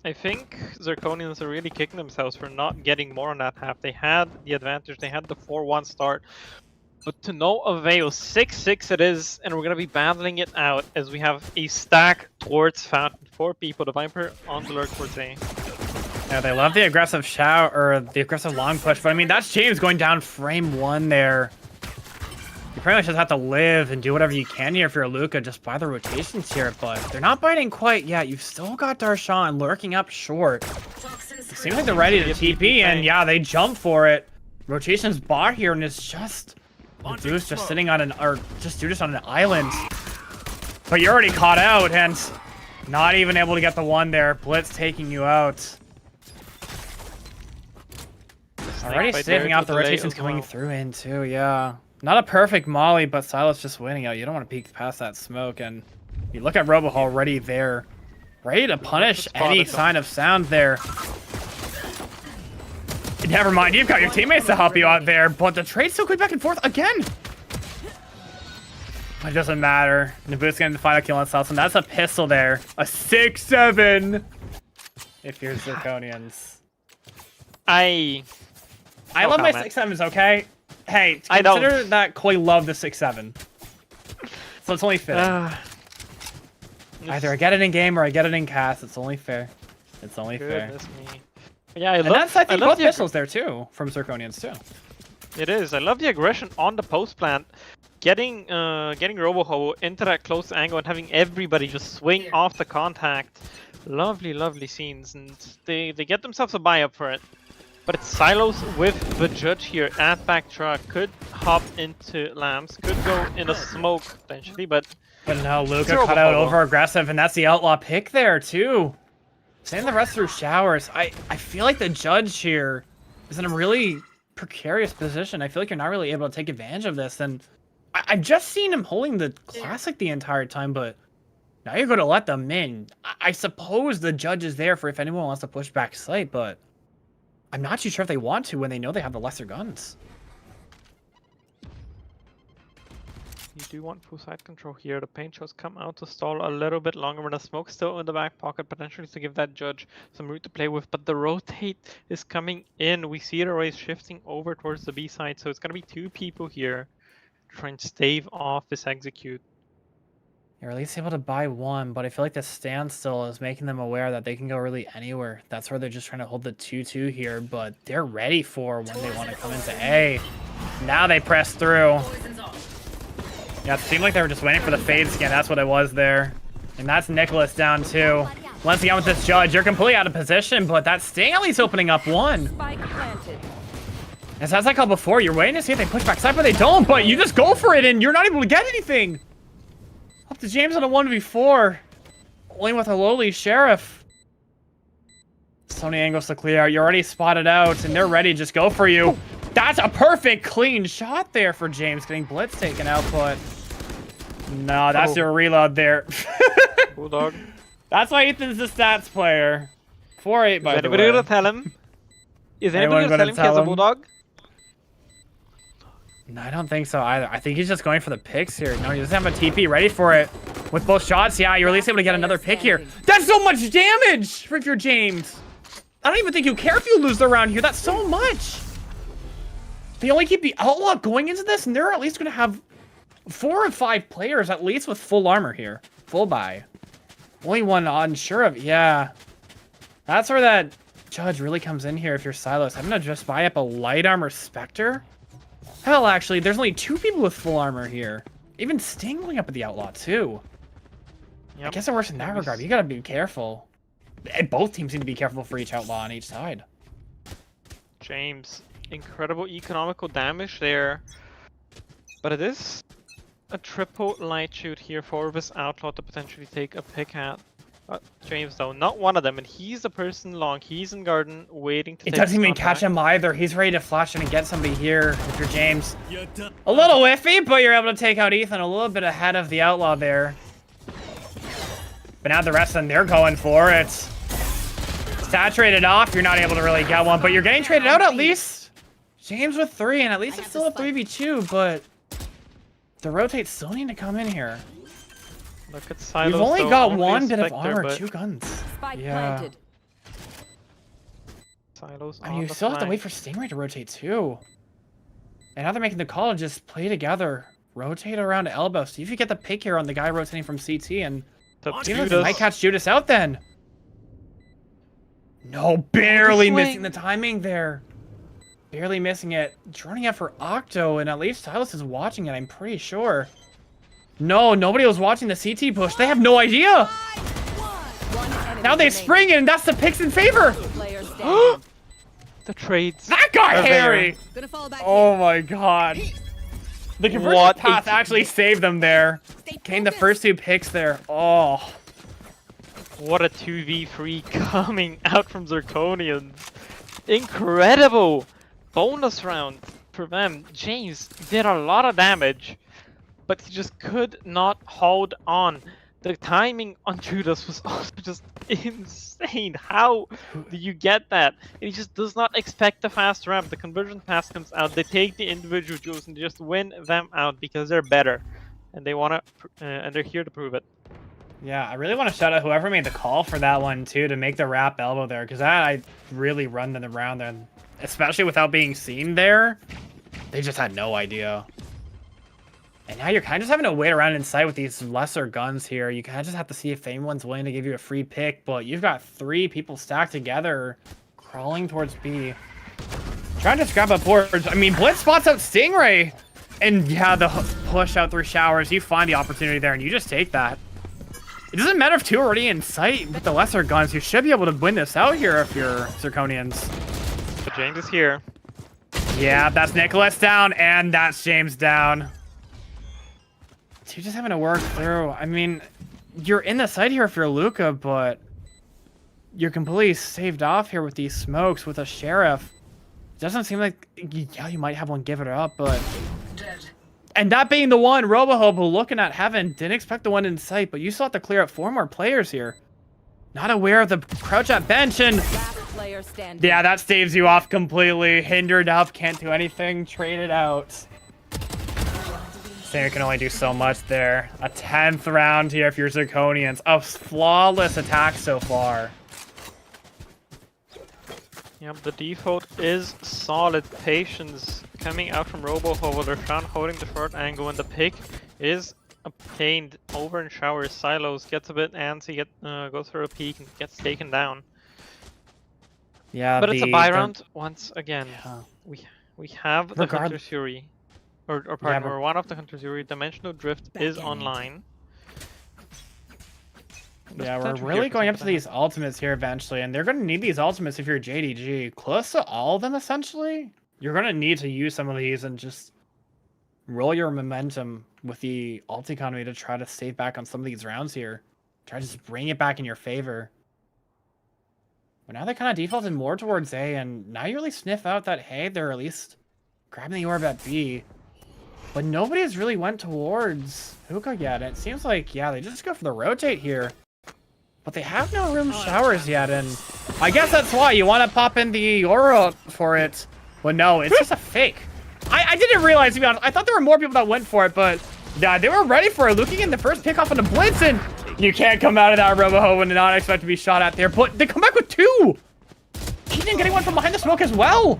I think Zirconians are really kicking themselves for not getting more on that half. They had the advantage, they had the 4-1 start, but to no avail. 6-6 it is, and we're going to be battling it out as we have a stack towards Fountain. 4 people, the Viper on the lurk towards A. Yeah, they love the aggressive shout or the aggressive long push, but I mean, that's James going down frame 1 there. You pretty much just have to live and do whatever you can here if you're Luca, just by the rotations here, but they're not biting quite yet. You've still got Darshan lurking up short. It seems like they're ready to TP, and yeah, they jump for it. Rotations bar here, and it's just Deuce just sitting on an, or just Judas on an island. But you're already caught out, and not even able to get the 1 there. Blitz taking you out. Already saving out the rotations coming through in too, yeah. Not a perfect molly, but Silas just winning out. You don't want to peek past that smoke, and you look at Robo already there. Ready to punish any sign of sound there. Never mind, you've got your teammates to help you out there, but the trade's still going back and forth again. It doesn't matter. Naboo's getting the final kill on Salson. That's a pistol there. A 6-7 if you're Zirconians. I love my 6-7s, okay? Hey, consider that Koi loved the 6-7. So it's only fair. Either I get it in game or I get it in cast. It's only fair. It's only fair. Me. Yeah, I love both pistols there too from Zirconians too. It is. I love the aggression on the post plant. Getting Roboho into that close angle and having everybody just swing off the contact. Lovely, lovely scenes, and they get themselves a buy up for it. But it's Silos with the judge here at back truck. Could hop into lamps, could go in a smoke potentially, but no, Luca cut out over aggressive, and that's the outlaw pick there too. Sending the rest through showers. I feel like the judge here is in a really precarious position. I feel like you're not really able to take advantage of this, and I've just seen him holding the classic the entire time, but now you're going to let them in. I suppose the judge is there for if anyone wants to push back site, but I'm not too sure if they want to when they know they have the lesser guns. You do want full side control here. The paint shows come out to stall a little bit longer when the smoke's still in the back pocket, potentially to give that judge some route to play with. But the rotate is coming in. We see the race shifting over towards the B side, so it's going to be 2 people here trying to stave off this execute. You're at least able to buy 1, but I feel like the standstill is making them aware that they can go really anywhere. That's where they're just trying to hold the 2-2 here, but they're ready for when they want to come into A. Now they press through. Yeah, it seemed like they were just waiting for the fade scan. That's what it was there. And that's Nicholas down too. Once again with this judge, you're completely out of position, but that sting at least opening up 1. As I called before, you're waiting to see if they push back side, but they don't, but you just go for it and you're not able to get anything. Up to James on a 1v4. Only with a lowly sheriff. So many angles to clear out. You're already spotted out and they're ready to just go for you. That's a perfect clean shot there for James, getting blitz taken out, but No, that's your reload there. Bulldog. That's why Ethan's the stats player. 4-8 by Is the anybody way. gonna tell him? Is Anyone anybody gonna tell him he has a bulldog? No, I don't think so either. I think he's just going for the picks here. No, he doesn't have a TP ready for it. With both shots, yeah, you're at least able to get another pick here. That's so much damage if you're James. I don't even think you care if you lose the round here. That's so much. They only keep the Outlaw going into this, and they're at least going to have 4 or 5 players at least with full armor here. Full buy. Only one unsure of, yeah. That's where that judge really comes in here if you're Silos. I'm going to just buy up a light armor Spectre. Hell, actually, there's only 2 people with full armor here. Even Sting going up at the Outlaw, too. Yep. I guess it works in that regard. You gotta be careful. And both teams need to be careful for each Outlaw on each side. James, incredible economical damage there. But it is a triple light shoot here for this Outlaw to potentially take a pick at. James, though, not one of them, and he's the person long. He's in garden, waiting to. It doesn't even catch him either. He's ready to flash in and get somebody here. If you're James, a little whiffy, but you're able to take out Ethan a little bit ahead of the Outlaw there. But now the rest of them, they're going for it. Saturated off, you're not able to really get one, but you're getting traded out at least. James with 3, and at least it's still a 3v2, but the rotates still need to come in here. Look at Silos. You've only got one bit of Spectre, armor, 2 guns. Yeah. Silos I mean, you still have to wait for Stingray to rotate too. And now they're making the call to just play together. Rotate around to elbow. See if you get the pick here on the guy rotating from CT, and Judas might catch Judas out then. No, barely missing the timing there. Barely missing it. Droning out for Octo, and at least Silas is watching it, I'm pretty sure. No, nobody was watching the CT push. They have no idea. Now they spring in. That's the picks in favor. The trades. That got hairy. Oh my god. The conversion path actually saved them there. Gained the first 2 picks there. Oh. What a 2v3 coming out from Zirconians. Incredible bonus round for them. James did a lot of damage, but he just could not hold on. The timing on Judas was also just insane. How do you get that? And he just does not expect the fast ramp. The conversion pass comes out. They take the individual jewels and just win them out because they're better, and they wanna, and they're here to prove it. Yeah, I really want to shout out whoever made the call for that one too, to make the wrap elbow there, because that I really run them around there, especially without being seen there. They just had no idea. And now you're kind of just having to wait around in sight with these lesser guns here. You kind of just have to see if anyone's willing to give you a free pick, but you've got 3 people stacked together crawling towards B. Trying to just grab a board. I mean, Blitz spots out Stingray. And yeah, the push out through showers. You find the opportunity there and you just take that. It doesn't matter if 2 are already in sight with the lesser guns. You should be able to win this out here if you're Zirconians. But James is here. Yeah, that's Nicholas down and that's James down. You're just having to work through. I mean, you're in the site here if you're Luca, but you're completely saved off here with these smokes with a sheriff. Doesn't seem like, yeah, you might have one give it up, but... And that being the one, RoboHobo looking at heaven, didn't expect the one in sight, but you still have to clear up 4 more players here. Not aware of the crouch at bench, and... Yeah, that staves you off completely. Hindered up, can't do anything, traded out. Stinger can only do so much there. A 10th round here if you're Zirconians. A flawless attack so far. Yep, the default is solid. Patience coming out from RoboHobo. They're found holding the short angle, and the pick is obtained over in showers. Silos gets a bit antsy, goes for a peek and gets taken down. Yeah, but it's a buy round once again. Yeah. We have the Hunter's Fury. Or pardon, or one of the Hunter's Fury. Dimensional Drift is online. Yeah, we're really going up to these ultimates here eventually, and they're going to need these ultimates if you're JDG. Close to all of them, essentially. You're going to need to use some of these and just roll your momentum with the ult economy to try to save back on some of these rounds here. Try to just bring it back in your favor. But now they kind of defaulted more towards A, and now you really sniff out that, hey, they're at least grabbing the orb at B. But nobody has really went towards hookah yet. It seems like, yeah, they just go for the rotate here. But they have no room showers yet, and I guess that's why you want to pop in the aura for it. But no, it's just a fake. I didn't realize, to be honest. I thought there were more people that went for it, but yeah, they were ready for it. Looking in the first pick off on the blitz, and you can't come out of that Roboho and not expect to be shot at there. But they come back with 2. Eden getting one from behind the smoke as well.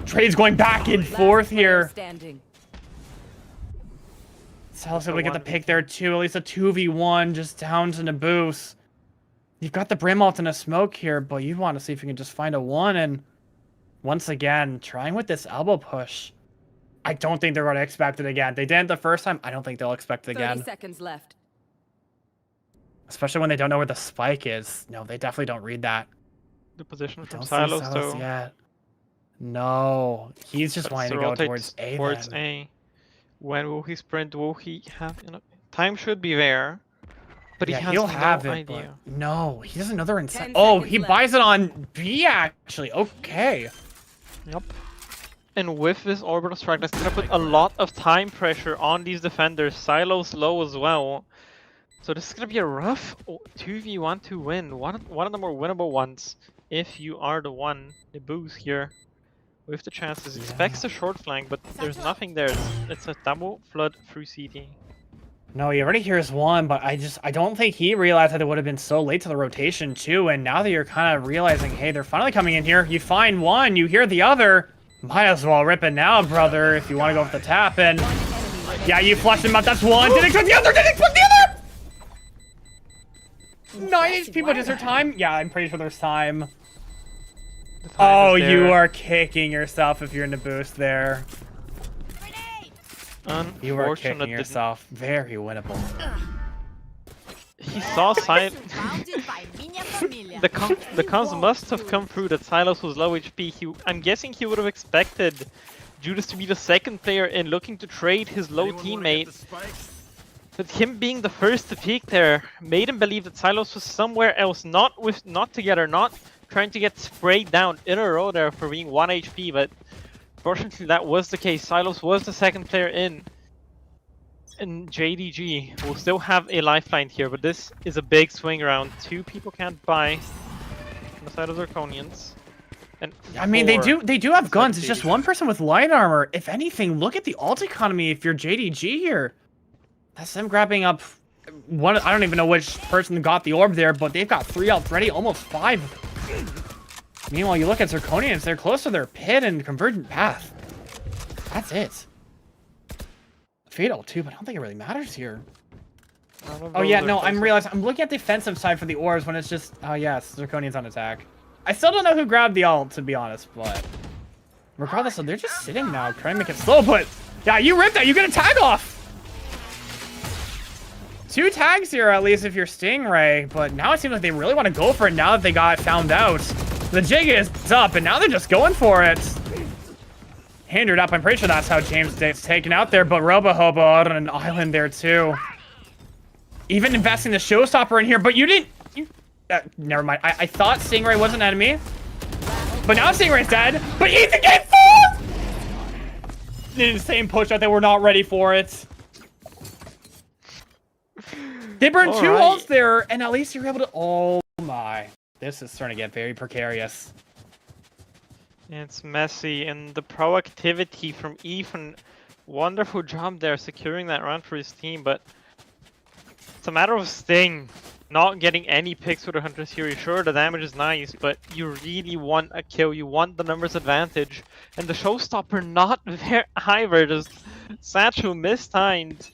Trade's going back and forth here. Sal's able to get the pick there too. At least a 2v1 just down to Naboos. You've got the Brim ult and a smoke here, but you want to see if you can just find a 1. And once again, trying with this elbow push. I don't think they're going to expect it again. They didn't the first time. I don't think they'll expect it again. 30 seconds left. Especially when they don't know where the spike is. No, they definitely don't read that. The position from Don't see Silos, Silas though. yet. No, he's just wanting to go towards A. Towards then. A. When will he sprint? Will he have enough? Time should be there. But Yeah, he has he'll no have it, idea. but no, he doesn't know they're inside. 10 Oh, seconds he left. buys it on B, actually. Okay. Yep. And with this orbital strike, that's gonna put a lot of time pressure on these defenders. Silos low as well. So this is gonna be a rough 2v1 to win. One of the more winnable ones. If you are the one, the boost here. With the chances. Expects a short flank, but there's nothing there. It's a double flood through CT. No, he already hears 1, but I don't think he realized that it would have been so late to the rotation too. And now that you're kind of realizing, hey, they're finally coming in here. You find 1, you hear the other. Might as well rip it now, brother, if you want to go for the tap. And yeah, you flush him out. That's 1. Didn't expect the other. Didn't expect the other. 9 HP, but is there time? Yeah, I'm pretty sure there's time. The time Oh, is there. you are kicking yourself if you're in the boost there. You are kicking Unfortunate. yourself. Very winnable. He saw Silos. the comms must have come through that Silos was low HP. I'm guessing he would have expected Judas to be the second player in, looking to trade his low teammate. But him being the first to peek there made him believe that Silos was somewhere else, not together, not trying to get sprayed down in a row there for being 1 HP. But fortunately, that was the case. Silos was the second player in. And JDG will still have a lifeline here, but this is a big swing around. 2 people can't buy on the side of Zirconians. And I mean, they 4 do have guns. Side It's just JDG. 1 person with light armor. If anything, look at the ult economy if you're JDG here. That's them grabbing up one. I don't even know which person got the orb there, but they've got 3 ults ready, almost 5. Meanwhile, you look at Zirconians, they're close to their pit and convergent path. That's it. Fatal too, but I don't think it really matters here. Oh yeah, no, I'm realizing I'm looking at the defensive side for the orbs when it's just, oh yes, Zirconians on attack. I still don't know who grabbed the ult, to be honest, but regardless, they're just sitting now, trying to make it slow, but yeah, you ripped that, you get a tag off! 2 tags here, at least if you're Stingray, but now it seems like they really want to go for it now that they got found out. The jig is up, and now they're just going for it. Hindered up, I'm pretty sure that's how James gets taken out there, but Robo-Hobo out on an island there too. Even investing the Showstopper in here, but you didn't... never mind, I thought Stingray was an enemy. But now Stingray's dead, but Ethan gets 4! The insane push out, they were not ready for it. They burned 2 ults there, and at least you're able to... Oh my. This is starting to get very precarious. It's messy, and the proactivity from Ethan, wonderful job there securing that round for his team, but it's a matter of Sting not getting any picks with the Hunter series. Sure, the damage is nice, but you really want a kill, you want the numbers advantage, and the Showstopper not there either. Just Satchel mistimed,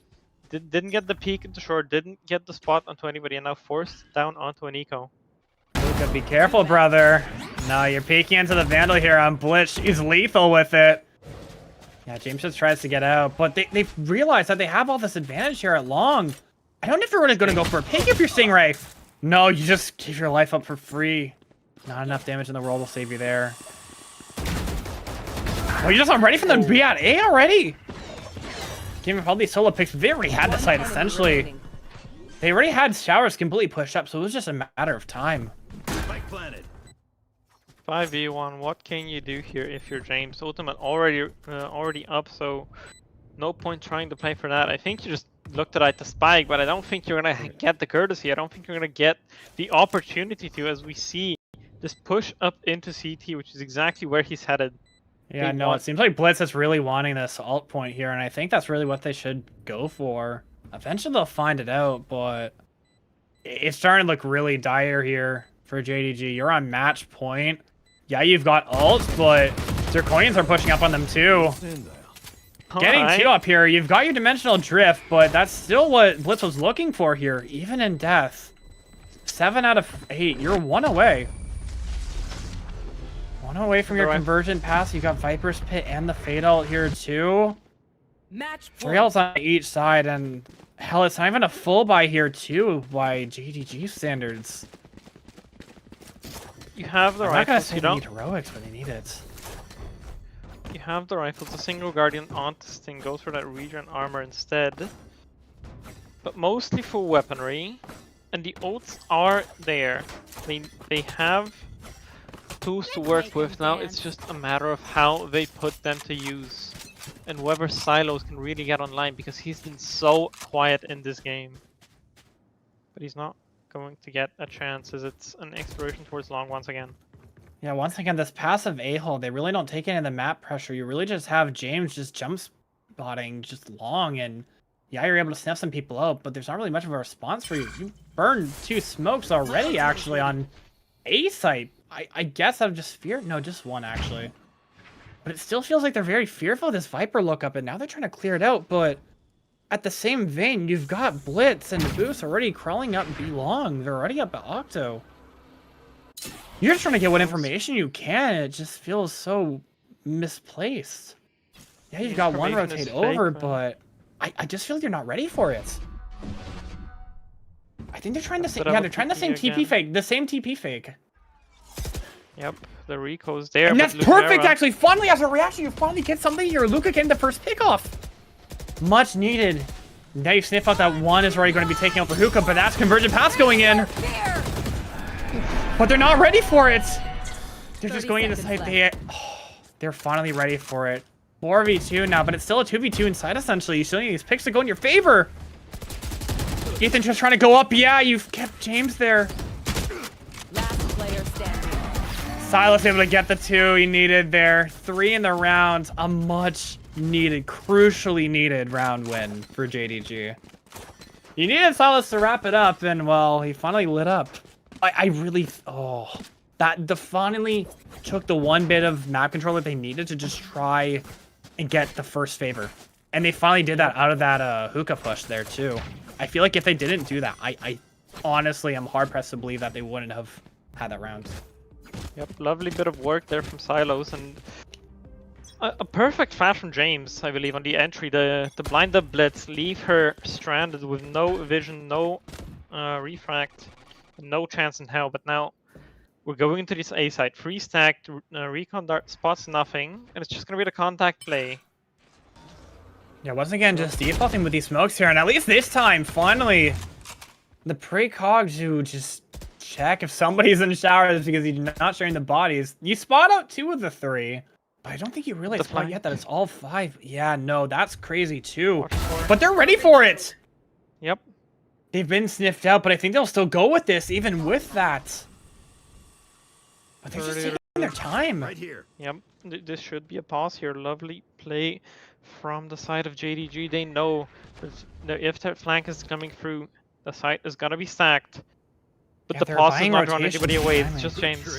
didn't get the peek into short, didn't get the spot onto anybody, and now forced down onto an eco. You gotta be careful, brother. No, you're peeking into the Vandal here on Blitz. He's lethal with it. Yeah, James just tries to get out, but they've realized that they have all this advantage here at long. I don't know if you're really gonna go for a pick if you're Stingray. No, you just give your life up for free. Not enough damage in the world will save you there. Oh, you just not ready for them to be at A already? Giving up all these solo picks, they already had the site essentially. They already had showers completely pushed up, so it was just a matter of time. 5v1, what can you do here if you're James? Ultimate already up, so No point trying to play for that. I think you just looked at the spike, but I don't think you're gonna get the courtesy. I don't think you're gonna get the opportunity to, as we see this push up into CT, which is exactly where he's headed. Yeah, no, it seems like Blitz is really wanting this alt point here, and I think that's really what they should go for. Eventually they'll find it out, but it's starting to look really dire here for JDG. You're on match point. Yeah, you've got ults, but Zirconians are pushing up on them too. Getting 2 up here, you've got your dimensional drift, but that's still what Blitz was looking for here, even in death. 7 out of 8, you're 1 away. 1 away from your conversion pass. You got Viper's Pit and the Fade Ult here too. Match 3 ults on each side, and hell, it's not even a full buy here too by JDG standards. You have the I'm rifles. not gonna say you they don't. need heroics, but they need it. You have the rifles. The single guardian on this thing goes for that regen armor instead, but mostly for weaponry. And the ults are there. They have tools to work with now. It's just a matter of how they put them to use, and whether Silos can really get online, because he's been so quiet in this game. But he's not going to get a chance, as it's an exploration towards long once again. Yeah, once again, this passive A-hole, they really don't take any of the map pressure. You really just have James just jump spotting just long, and yeah, you're able to sniff some people out, but there's not really much of a response for you. You burned 2 smokes already, actually, on A site. I guess out of just fear? No, just 1, actually. But it still feels like they're very fearful of this Viper lookup, and now they're trying to clear it out, but at the same vein, you've got Blitz and Boost already crawling up B long. They're already up at Octo. You're just trying to get what information you can. It just feels so misplaced. Yeah, you've got 1 rotate over, but I just feel like you're not ready for it. I think they're trying the same. Yeah, they're trying the same TP fake. The same TP fake. Yep, the Rico's there. And that's perfect, actually. Finally, as a reaction, you finally get something here. Luca getting the first pick off. Much needed. Now you sniff out that 1 is already going to be taking out the hookah, but that's convergent pass going in. But they're not ready for it. They're just going into site. They're finally ready for it. 4v2 now, but it's still a 2v2 inside, essentially. You still need these picks to go in your favor. Ethan just trying to go up. Yeah, you've kept James there. Last player standing. Silas able to get the 2 he needed there. 3 in the round. A much needed, crucially needed round win for JDG. You needed Silas to wrap it up, and well, he finally lit up. I really, that finally took the 1 bit of map control that they needed to just try and get the first favor. And they finally did that out of that hookah push there too. I feel like if they didn't do that, I honestly am hard pressed to believe that they wouldn't have had that round. Yep, lovely bit of work there from Silos, and a perfect flash from James, I believe, on the entry. The blind up blitz, leave her stranded with no vision, no refract, no chance in hell. But now we're going into this A side, 3 stacked, recon dart spots nothing, and it's just gonna be the contact play. Yeah, once again, just defaulting with these smokes here, and at least this time, finally, the precog to just check if somebody's in showers because he's not sharing the bodies. You spot out 2 of the 3, but I don't think you really spot yet that it's all 5. Yeah, no, that's crazy too. But they're ready for it! Yep. They've been sniffed out, but I think they'll still go with this, even with that. But they're just taking their time. Right here. Yep, this should be a pause here. Lovely play from the side of JDG. They know if their flank is coming through, the site is gonna be stacked. But Yeah, the pause is not drawing anybody away. It's timing. just James.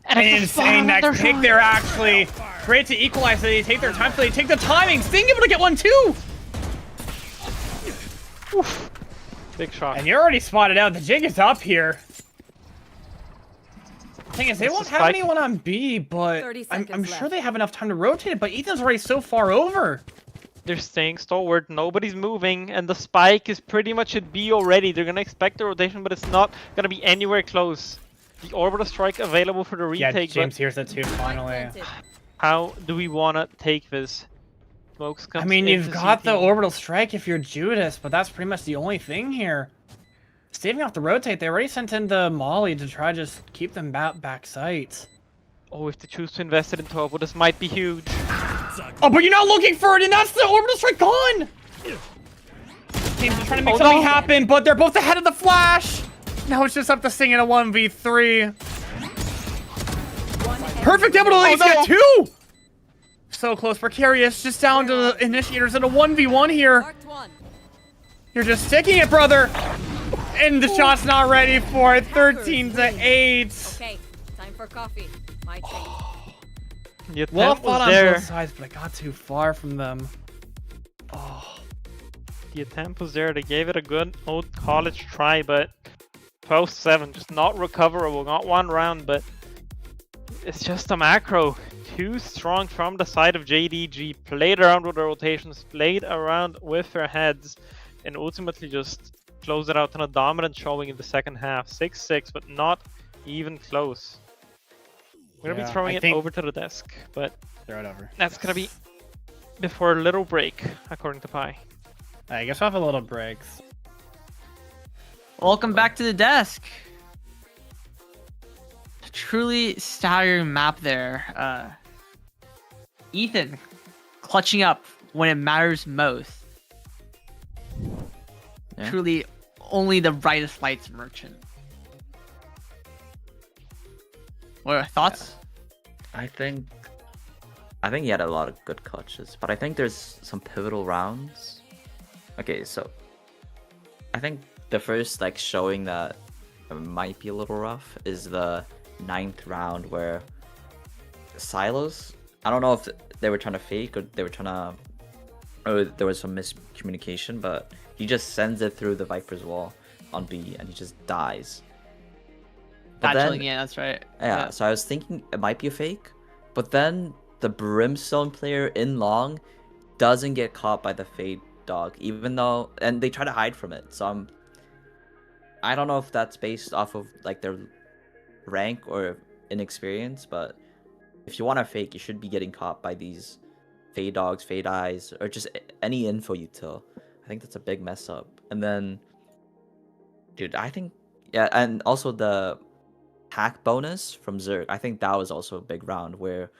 And insane next pick there, actually. Great to equalize, so they take their time, so they take the timing. Sting able to get 1 too. Oof. Big shot. And you're already spotted out. The jig is up here. Thing is, they won't have anyone on B, but I'm sure they have enough time to rotate it, but Ethan's already so far over. They're staying stalwart, nobody's moving, and the spike is pretty much at B already. They're gonna expect the rotation, but it's not gonna be anywhere close. The orbital strike available for the retake. Yeah, James hears it too, finally. How do we wanna take this? Smokes comes I mean, you've got CT. the orbital strike if you're Judas, but that's pretty much the only thing here. Staving off the rotate, they already sent in the Molly to try to just keep them back sight. Oh, if they choose to invest it into Turbo, this might be huge. Oh, but you're not looking for it, and that's the orbital strike gone! Teams are trying to make something happen, but they're both ahead of the flash! Now it's just up to Sing in a 1v3. Perfect double to get 2! So close, Precarious, just down to the initiators in a 1v1 here. You're just sticking it, brother! And the shot's not ready for it, 13 to 8. Okay, time for coffee. My treat. The Well attempt fought was on there. both sides, but I got too far from them. Oh. The attempt was there. They gave it a good old college try, but 12-7, just not recoverable. Not one round, but it's just a macro. Too strong from the side of JDG. Played around with the rotations, played around with their heads, and ultimately just closed it out on a dominant showing in the second half. 6-6, but not even close. We're gonna be throwing it over to the desk, but Throw it over. that's gonna be before a little break, according to Pi. I guess we'll have a little breaks. Welcome back to the desk. Truly staggering map there. Ethan clutching up when it matters most. Yeah. Truly only the brightest lights merchant. What are your thoughts? I think he had a lot of good clutches, but I think there's some pivotal rounds. Okay, so I think the first like showing that it might be a little rough is the 9th round where Silos. I don't know if they were trying to fake or they were trying to, or there was some miscommunication, but he just sends it through the Viper's wall on B and he just dies. But Actually, then- yeah, that's right. Yeah, so I was thinking it might be a fake, but then the Brimstone player in long doesn't get caught by the Fade dog, even though, and they try to hide from it. So I don't know if that's based off of like their rank or inexperience, but if you want to fake, you should be getting caught by these Fade dogs, Fade eyes, or just any info util. I think that's a big mess up. And then, dude, I think, yeah, and also the hack bonus from Zerg, I think that was also a big round where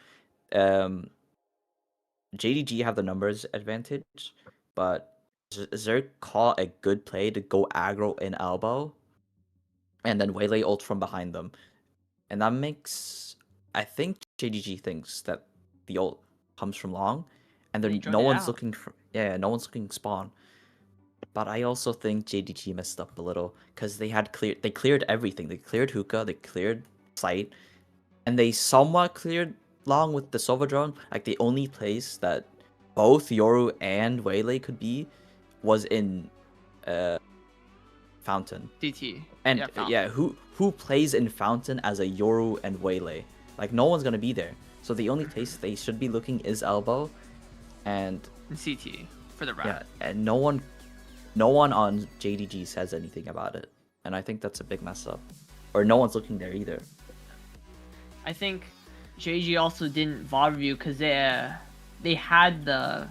JDG have the numbers advantage, but Zerg call a good play to go aggro in elbow and then waylay ult from behind them, and that makes, I think JDG thinks that the ult comes from long and They then join no it one's out. looking for, yeah, no one's looking spawn. But I also think JDG messed up a little because they cleared everything. They cleared hookah, they cleared sight, and they somewhat cleared long with the Sova drone. Like the only place that both Yoru and Waylay could be was in Fountain. DT. And yeah, Fountain. yeah, who plays in Fountain as a Yoru and Waylay? Like no one's gonna be there. So the only place they should be looking is elbow, and And CT for the round. yeah, and no one on JDG says anything about it, and I think that's a big mess up. Or no one's looking there either. I think JG also didn't VOD review because they had the,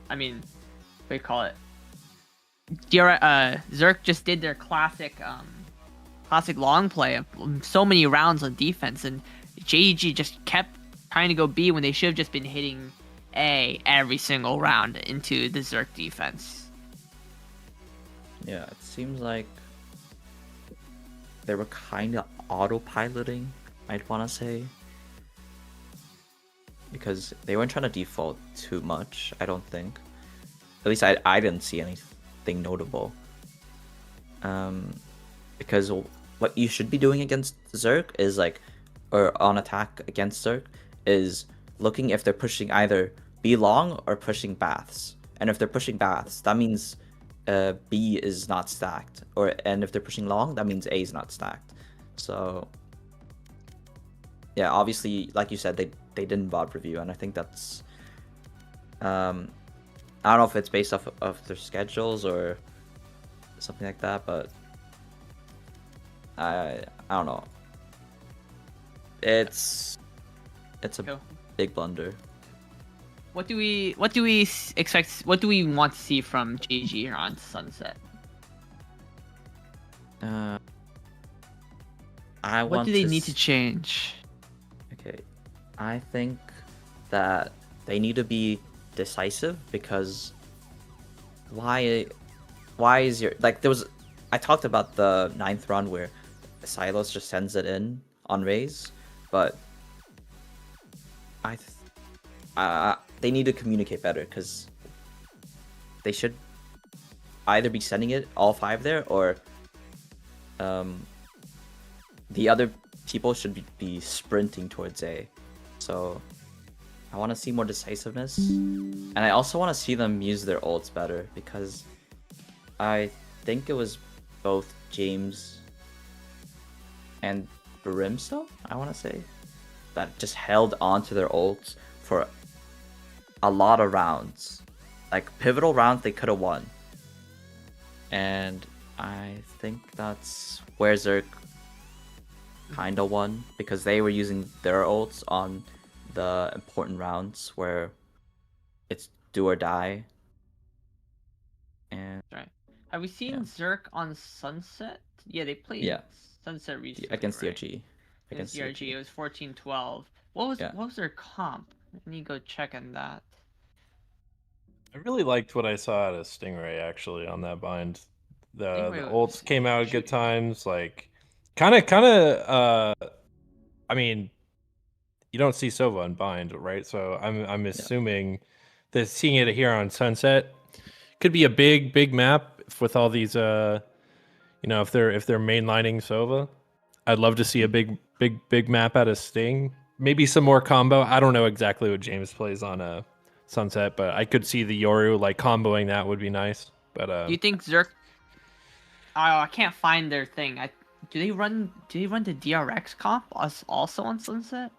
I mean, what do you call it? Zerk just did their classic long play of so many rounds on defense, and JG just kept trying to go B when they should have just been hitting A every single round into the Zerk defense. Yeah, it seems like they were kind of autopiloting, I'd want to say. Because they weren't trying to default too much, I don't think. At least I didn't see anything notable. Because what you should be doing against Zerk is like, or on attack against Zerk, is looking if they're pushing either B long or pushing baths. And if they're pushing baths, that means B is not stacked, and if they're pushing long, that means A is not stacked. So yeah, obviously, like you said, they didn't VOD review, and I think that's I don't know if it's based off of their schedules or something like that, but I don't know. It's a Cool. big blunder. What do we expect? What do we want to see from JG here on Sunset? What What do they need to change? Okay, I think that they need to be decisive, because why is your there was I talked about the 9th round where Silos just sends it in on Raze, but they need to communicate better, because they should either be sending it all 5 there, or the other people should be sprinting towards A. So I want to see more decisiveness, and I also want to see them use their ults better, because I think it was both James and Brimstone, I want to say, that just held on to their ults for a lot of rounds. Like, pivotal rounds they could have won. And I think that's where Zerk kind of won, because they were using their ults on the important rounds where it's do or die. And Right. Have we seen Zerk on Sunset? Yeah, they played Sunset recently, against right? DRG. Against DRG, it was 14-12. What was their comp? I need to go check on that. I really liked what I saw out of Stingray, actually, on that bind. The Stingray ults was came out at good shooting. times. Like, kind of. I mean, you don't see Sova on bind, right? So I'm assuming that seeing it here on Sunset could be a big map with all these. If they're mainlining Sova, I'd love to see a big map out of Sting. Maybe some more combo. I don't know exactly what James plays on Sunset, but I could see the Yoru comboing that would be nice. But do you think Zerk? Oh, I can't find their thing. Do they run the DRX comp also on Sunset?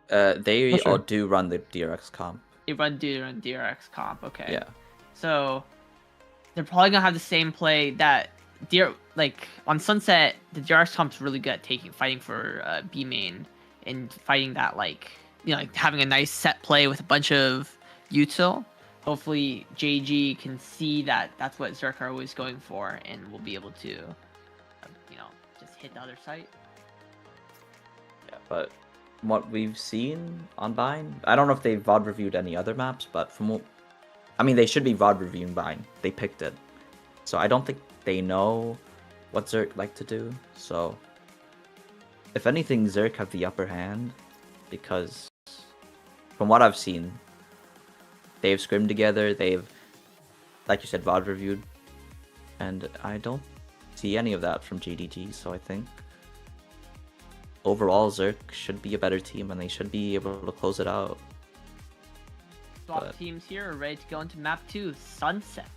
They sure. all do run the DRX comp. They run DRX comp. Okay. Yeah. So they're probably gonna have the same play that on Sunset. The DRX comp's really good at fighting for B main and fighting that having a nice set play with a bunch of util. Hopefully JG can see that that's what Zerk are always going for, and will be able to, just hit the other site. Yeah, but what we've seen on Bind, I don't know if they've VOD reviewed any other maps, but they should be VOD reviewing Bind. They picked it. So I don't think they know what Zerk like to do. So if anything, Zerk have the upper hand, because from what I've seen, they've scrimmed together, they've, like you said, VOD reviewed, and I don't see any of that from JDG, so I think overall Zerk should be a better team, and they should be able to close it out. Swap teams here are ready to go into map 2, Sunset.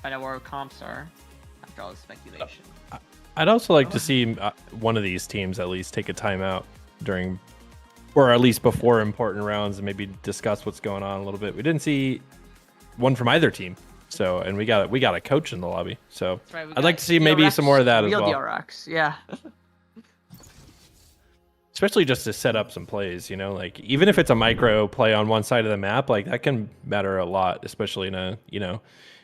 Find out where our comps are after all the speculation. I'd also like to see one of these teams at least take a timeout during, or at least before important rounds, and maybe discuss what's going on a little bit. We didn't see one from either team, so, and we got a coach in the lobby, so right, I'd like to see maybe some more of that as well. Real DRX, yeah. Especially just to set up some plays, even if it's a micro play on one side of the map, that can matter a lot, especially in a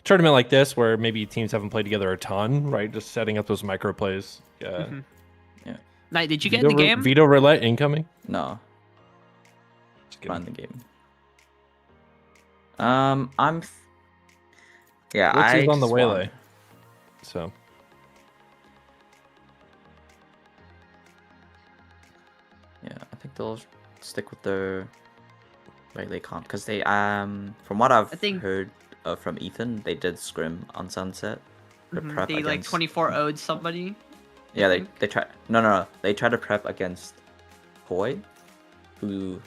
tournament like this where maybe teams haven't played together a ton, right? Just setting up those micro plays. Yeah. Knight, did you get in the game? Veto roulette incoming? No. Just Not in the game. He's on the waylay. So. Yeah, I think they'll stick with their waylay comp, because they from what I've heard from Ethan, they did scrim on Sunset. Prep they against... 24-0'd somebody. Yeah, they try. No. They tried to prep against Koi, who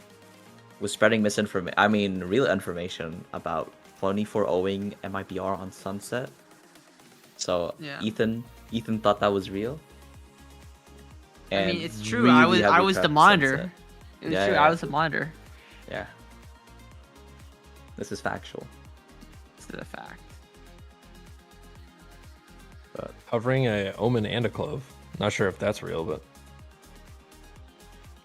was spreading misinformation. Real information about 24-0ing MIBR on Sunset. So yeah. Ethan thought that was real. And it's true. Really I was the monitor. Sunset. It was true. I was the monitor. Yeah. This is factual. This is a fact. But hovering a Omen and a Clove. Not sure if that's real, but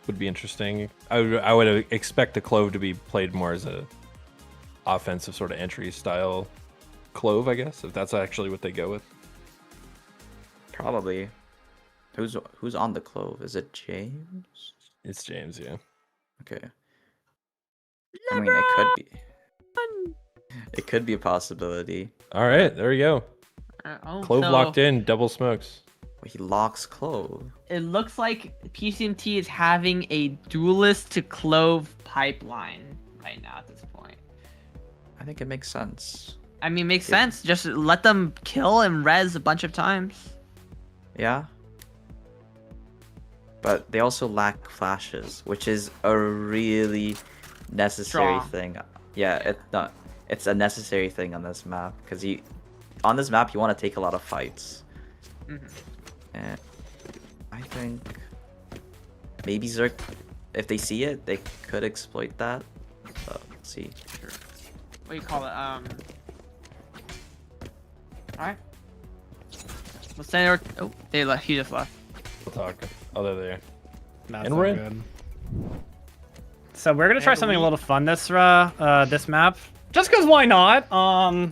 would be interesting. I would expect the Clove to be played more as a offensive sort of entry style Clove, I guess, if that's actually what they go with. Probably. Who's on the Clove? Is it James? It's James, yeah. Okay. I mean, it could be. It could be a possibility. All right, there we go. Clove So locked in, double smokes. He locks Clove. it looks like PCMT is having a duelist to Clove pipeline right now at this point. I think it makes sense. I mean, makes sense. Just let them kill and res a bunch of times. Yeah. But they also lack flashes, which is a really necessary Strong. thing. Yeah, it's a necessary thing on this map because on this map you want to take a lot of fights. And I think maybe Zerk, if they see it, they could exploit that. But we'll see. Sure. What do you call it? Alright. Let's say oh, they left. He just left. We'll talk. Oh, they're there. That's And all we're in. good. So we're gonna try And something a we- little fun this map. Just cause why not?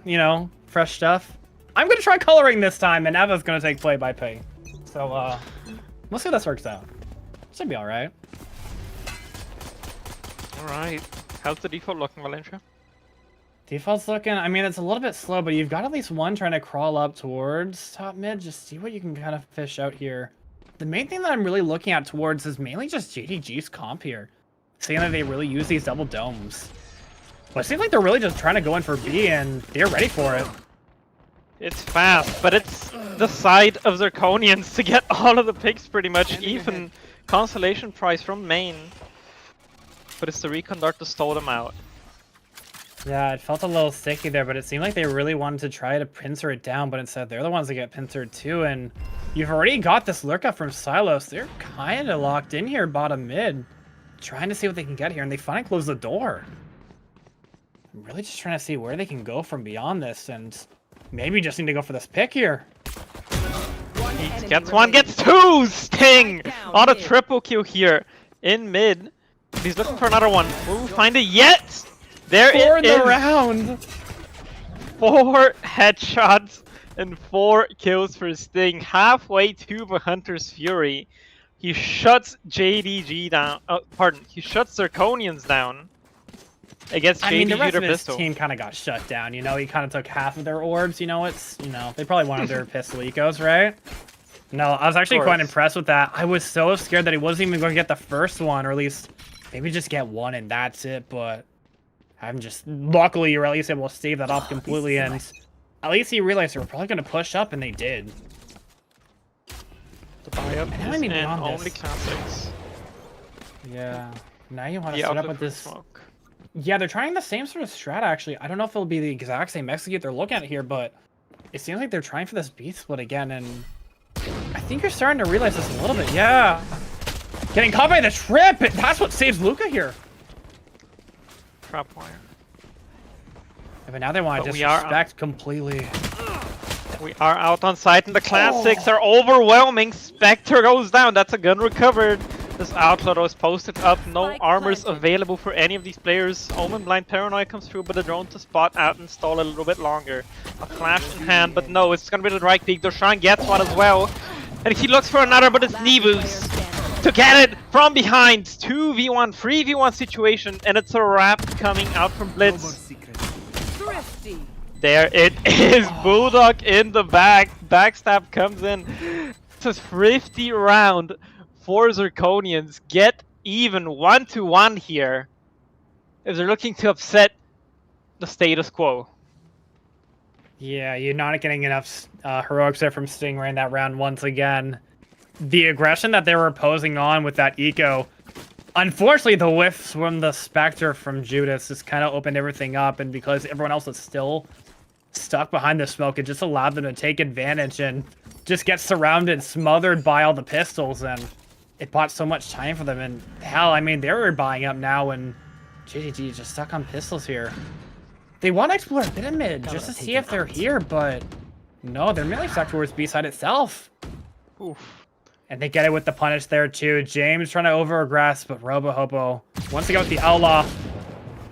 You know, fresh stuff. I'm gonna try coloring this time, and Eva's gonna take play-by-play. So we'll see how this works out. Should be all right. All right. How's the default looking, Valencia? Default's looking. I mean, it's a little bit slow, but you've got at least one trying to crawl up towards top mid. Just see what you can kind of fish out here. The main thing that I'm really looking at towards is mainly just JDG's comp here. Seeing that they really use these double domes. But it seems like they're really just trying to go in for B, and they're ready for it. It's fast, but it's the side of Zirconians to get all of the picks pretty much. Even consolation prize from main. But it's the recon dart to stall them out. Yeah, it felt a little sticky there, but it seemed like they really wanted to try to pincer it down, but instead they're the ones that get pincered too, and you've already got this lurk up from Silos. They're kind of locked in here bottom mid, trying to see what they can get here, and they finally close the door. I'm really just trying to see where they can go from beyond this, and maybe just need to go for this pick here. He gets one, gets two! Sting! On a triple kill here in mid. He's looking for another one. Will we find it yet? There For it the is! round! 4 headshots and 4 kills for Sting. Halfway to the Hunter's Fury. He shuts JDG down. Oh, pardon. He shuts Zirconians down. Against I mean, the JDG rest or of his pistol. team kind of got shut down, you know? He kind of took half of their orbs, you know? They probably wanted their pistol ecos, right? No, I was actually quite impressed with that. I was so scared that he wasn't even going to get the first one, or at least maybe just get one and that's it, but I'm just, luckily, you were at least able to stave that off completely, and at least he realized they were probably going to push up, and they did. The buy-up And now I is mean in beyond only this. classics. Yeah. Now you want to The set up outlook with for this... smoke. Yeah, they're trying the same sort of strat, actually. I don't know if it'll be the exact same execute they're looking at here, but it seems like they're trying for this B split again, and I think you're starting to realize this a little bit. Yeah. Getting caught by the trip! That's what saves Luca here. Trap wire. Yeah, but now they want to But we are disrespect completely. We are out on site and the classics are overwhelming. Spectre goes down. That's a gun recovered. This outlaw is posted up. No armors available for any of these players. Omen Blind Paranoid comes through, but a drone to spot out and stall a little bit longer. A flash in hand, but no, it's gonna be the right peak. Doshan gets one as well. And he looks for another, but it's Nibus to get it from behind. 2v1, 3v1 situation, and it's a wrap coming out from Blitz. Thrifty. There it is, Bulldog in the back. Backstab comes in. It's a thrifty round for Zirconians. Get even 1-1 here. If they're looking to upset the status quo. Yeah, you're not getting enough heroics there from Stingray in that round once again. The aggression that they were posing on with that eco, unfortunately the whiffs from the Spectre from Judas just kind of opened everything up, and because everyone else is still stuck behind the smoke, it just allowed them to take advantage and just get surrounded, smothered by all the pistols, and it bought so much time for them. And hell, I mean, they were buying up now, and JDG just stuck on pistols here. They want to explore a bit of mid just to see if they're here, but no, they're mainly stuck towards B-side itself. Oof. And they get it with the punish there too. James trying to over-aggress, but Robo-Hopo wants to go with the outlaw.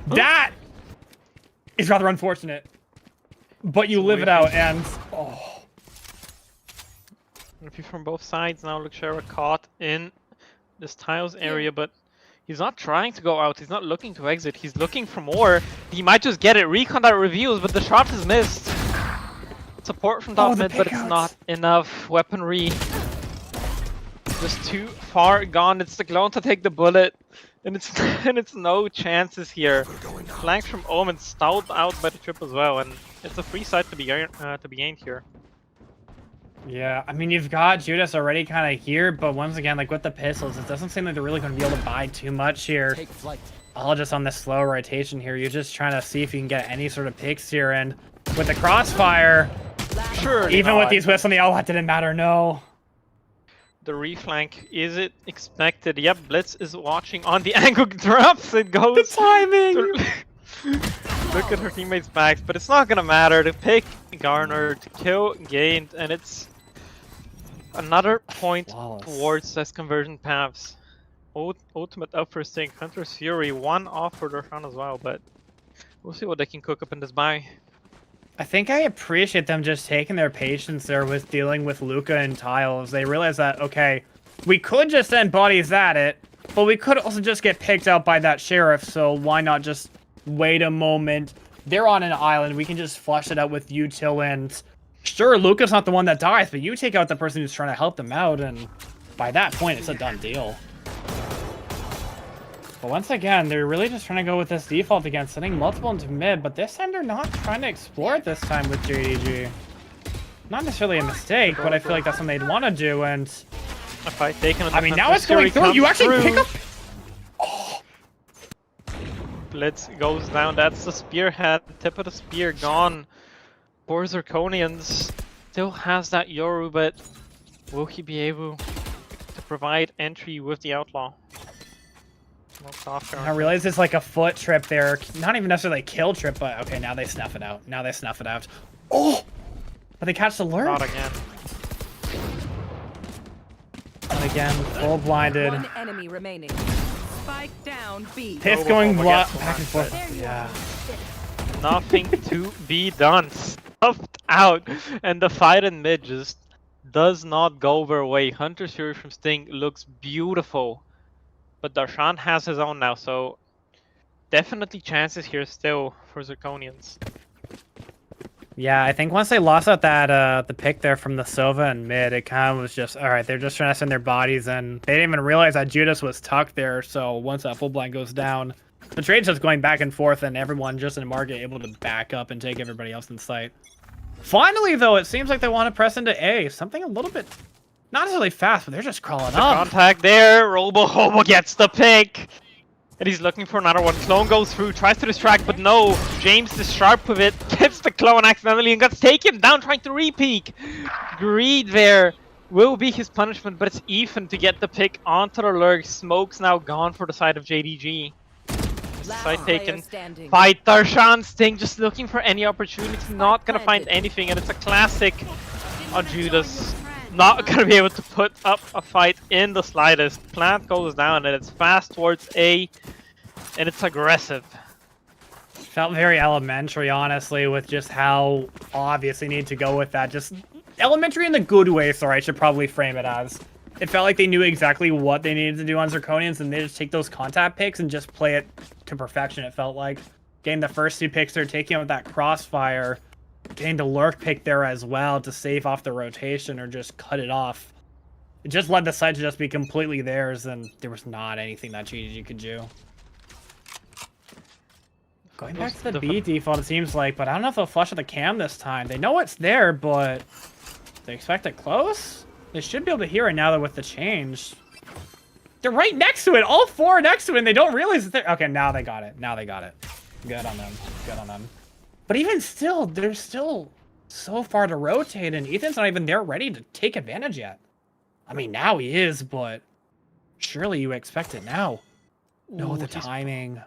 That is rather unfortunate. But you live it out, and oh. If you from both sides now, Luxera caught in this tiles area, but He's not trying to go out. He's not looking to exit. He's looking for more. He might just get it. Recon that reveals, but the shot is missed. Support from top mid, but it's not enough. Weaponry just too far gone. It's the clone to take the bullet, and it's no chances here. Flanked from Omen, stalled out by the trip as well, and it's a free side to be gained here. Yeah, I mean, you've got Judas already kind of here, but once again, like with the pistols, it doesn't seem like they're really going to be able to buy too much here. Take flight. All just on this slow rotation here. You're just trying to see if you can get any sort of picks here, and with the crossfire, Sure. even with these whistles on the oh, that didn't matter, no. The reflank, is it expected? Yep, Blitz is watching on the angle, drops, it goes. The timing! Look at her teammates' backs, but it's not gonna matter. The pick garnered, kill gained, and it's another point towards this conversion paths. Ultimate up for Sting, Hunter's Fury, 1 off for Darshan as well, but we'll see what they can cook up in this buy. I think I appreciate them just taking their patience there with dealing with Luca and Tiles. They realize that, okay, we could just send bodies at it, but we could also just get picked out by that sheriff, so why not just wait a moment? They're on an island, we can just flush it out with util, and sure, Luca's not the one that dies, but you take out the person who's trying to help them out, and by that point, it's a done deal. But once again, they're really just trying to go with this default again, sending multiple into mid, but this time they're not trying to explore it this time with JDG. Not necessarily a mistake, but I feel like that's something they'd want to do, and... If I take I mean, now it's going through. You actually pick up... Oh. Blitz goes down. That's the spearhead. Tip of the spear gone. Poor Zirconians still has that Yoru, but will he be able to provide entry with the outlaw? I realize it's like a foot trip there. Not even necessarily a kill trip, but okay, now they snuff it out. Now they snuff it out. Oh! But they catch the lurk. Not again. And again, full blinded. One enemy remaining. Spike down B. Piff going back and forth. Yeah. Nothing to be done. Stuffed out. And the fight in mid just does not go their way. Hunter's Fury from Sting looks beautiful. But Darshan has his own now, so definitely chances here still for Zirconians. Yeah, I think once they lost out that the pick there from the Sova and mid, it kind of was just, alright, they're just trying to send their bodies, and they didn't even realize that Judas was tucked there, so once that full blind goes down, the trade's just going back and forth, and everyone just in the market able to back up and take everybody else in sight. Finally, though, it seems like they want to press into A, something a little bit... not necessarily fast, but they're just crawling up. Contact there. Robo gets the pick. And he's looking for another one. Clone goes through, tries to distract, but no. James is sharp with it. Gets the clone accidentally and gets taken down trying to re-peek. Greed there will be his punishment, but it's Ethan to get the pick onto the lurk. Smoke's now gone for the side of JDG. Side taken. Fight Darshan. Sting just looking for any opportunity. Not gonna find anything, and it's a classic on Judas. Not gonna be able to put up a fight in the slightest. Plat goes down and it's fast towards A, and it's aggressive. Felt very elementary, honestly, with just how obvious they need to go with that. Just elementary in the good way, sorry, I should probably frame it as. It felt like they knew exactly what they needed to do on Zirconians, and they just take those contact picks and just play it to perfection, it felt like. Getting the first 2 picks there, taking out with that crossfire. Getting the lurk pick there as well to save off the rotation or just cut it off. It just led the side to just be completely theirs, and there was not anything that GG could do. Going back to the B default, it seems like, but I don't know if they'll flush at the cam this time. They know it's there, but they expect it close? They should be able to hear it now that with the change. They're right next to it! All 4 next to it, and they don't realize that they're... Okay, now they got it. Now they got it. Good on them. Good on them. But even still, they're still so far to rotate, and Ethan's not even there ready to take advantage yet. I mean, now he is, but surely you expect it now. No, the timing.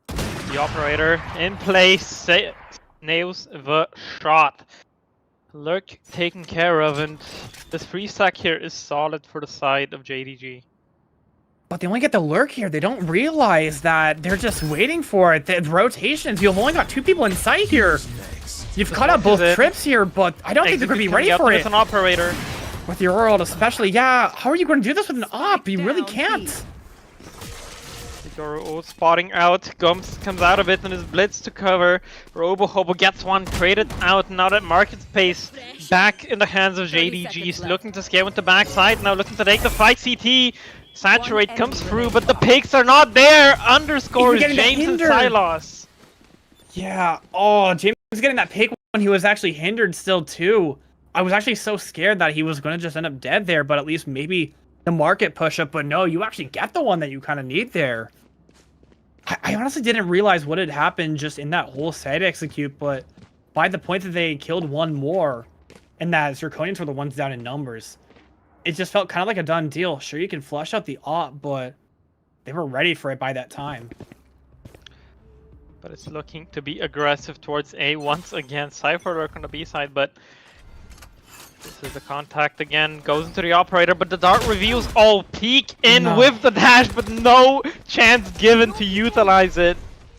The operator in place, nails the shot. Lurk taken care of, and this free stack here is solid for the side of JDG. But they only get the lurk here. They don't realize that they're just waiting for it. The rotations, you've only got 2 people in sight here. You've cut out both trips here, but I don't think they're going to be ready for it. With an operator. With your world especially. Yeah, how are you going to do this with an op? You really can't. Joro spotting out. Gums comes out of it and is blitzed to cover. Robo Hobo gets one traded out. Now that market space back in the hands of JDG. He's looking to scale with the backside. Now looking to take the fight. CT. Saturate comes through, but the picks are not there. Underscores James and Silos. Yeah. Oh, James was getting that pick when he was actually hindered still too. I was actually so scared that he was going to just end up dead there, but at least maybe the market push up. But no, you actually get the one that you kind of need there. I honestly didn't realize what had happened just in that whole side execute, but by the point that they killed one more and that Zirconians were the ones down in numbers, it just felt kind of like a done deal. Sure, you can flush out the op, but they were ready for it by that time. But it's looking to be aggressive towards A once again. Cypher work on the B side, but this is the contact again. Goes into the operator, but the dart reveals. Oh, peek in with the dash, but no chance given to utilize it.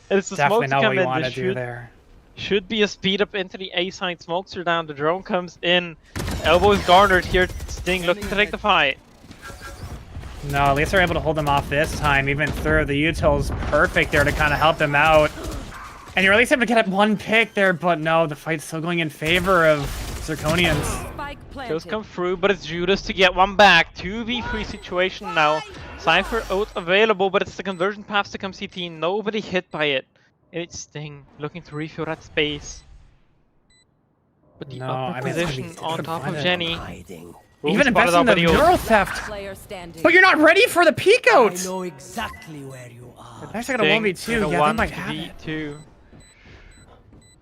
It's the Definitely smoke not to what come you in. want to This do there. should be a speed up into the A side. Smokes are down. The drone comes in. Elbow is garnered here. Sting looking to take the fight. No, at least they're able to hold them off this time. Even through the util's perfect there to kind of help them out. And you're at least able to get up one pick there, but no, the fight's still going in favor of Zirconians. Kills come through, but it's Judas to get one back. 2v3 situation now. Cypher out available, but it's the conversion paths to come CT. Nobody hit by it. It's Sting looking to refill that space. But the upper position on top of Jenny. Even investing in the neural theft. But you're not ready for the peek out! I know exactly where you are. I actually got a 1v2. Yeah, they might have it.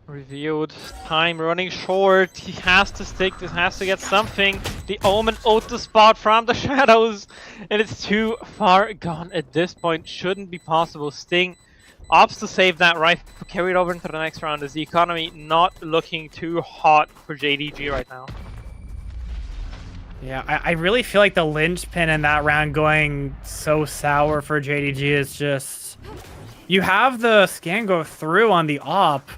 Revealed. Time running short. He has to stick. This has to get something. The Omen auto spot from the shadows. And it's too far gone at this point. Shouldn't be possible. Sting opts to save that rifle. Carried over into the next round. Is the economy not looking too hot for JDG right now? Yeah, I really feel like the linchpin in that round going so sour for JDG is just... You have the scan go through on the op.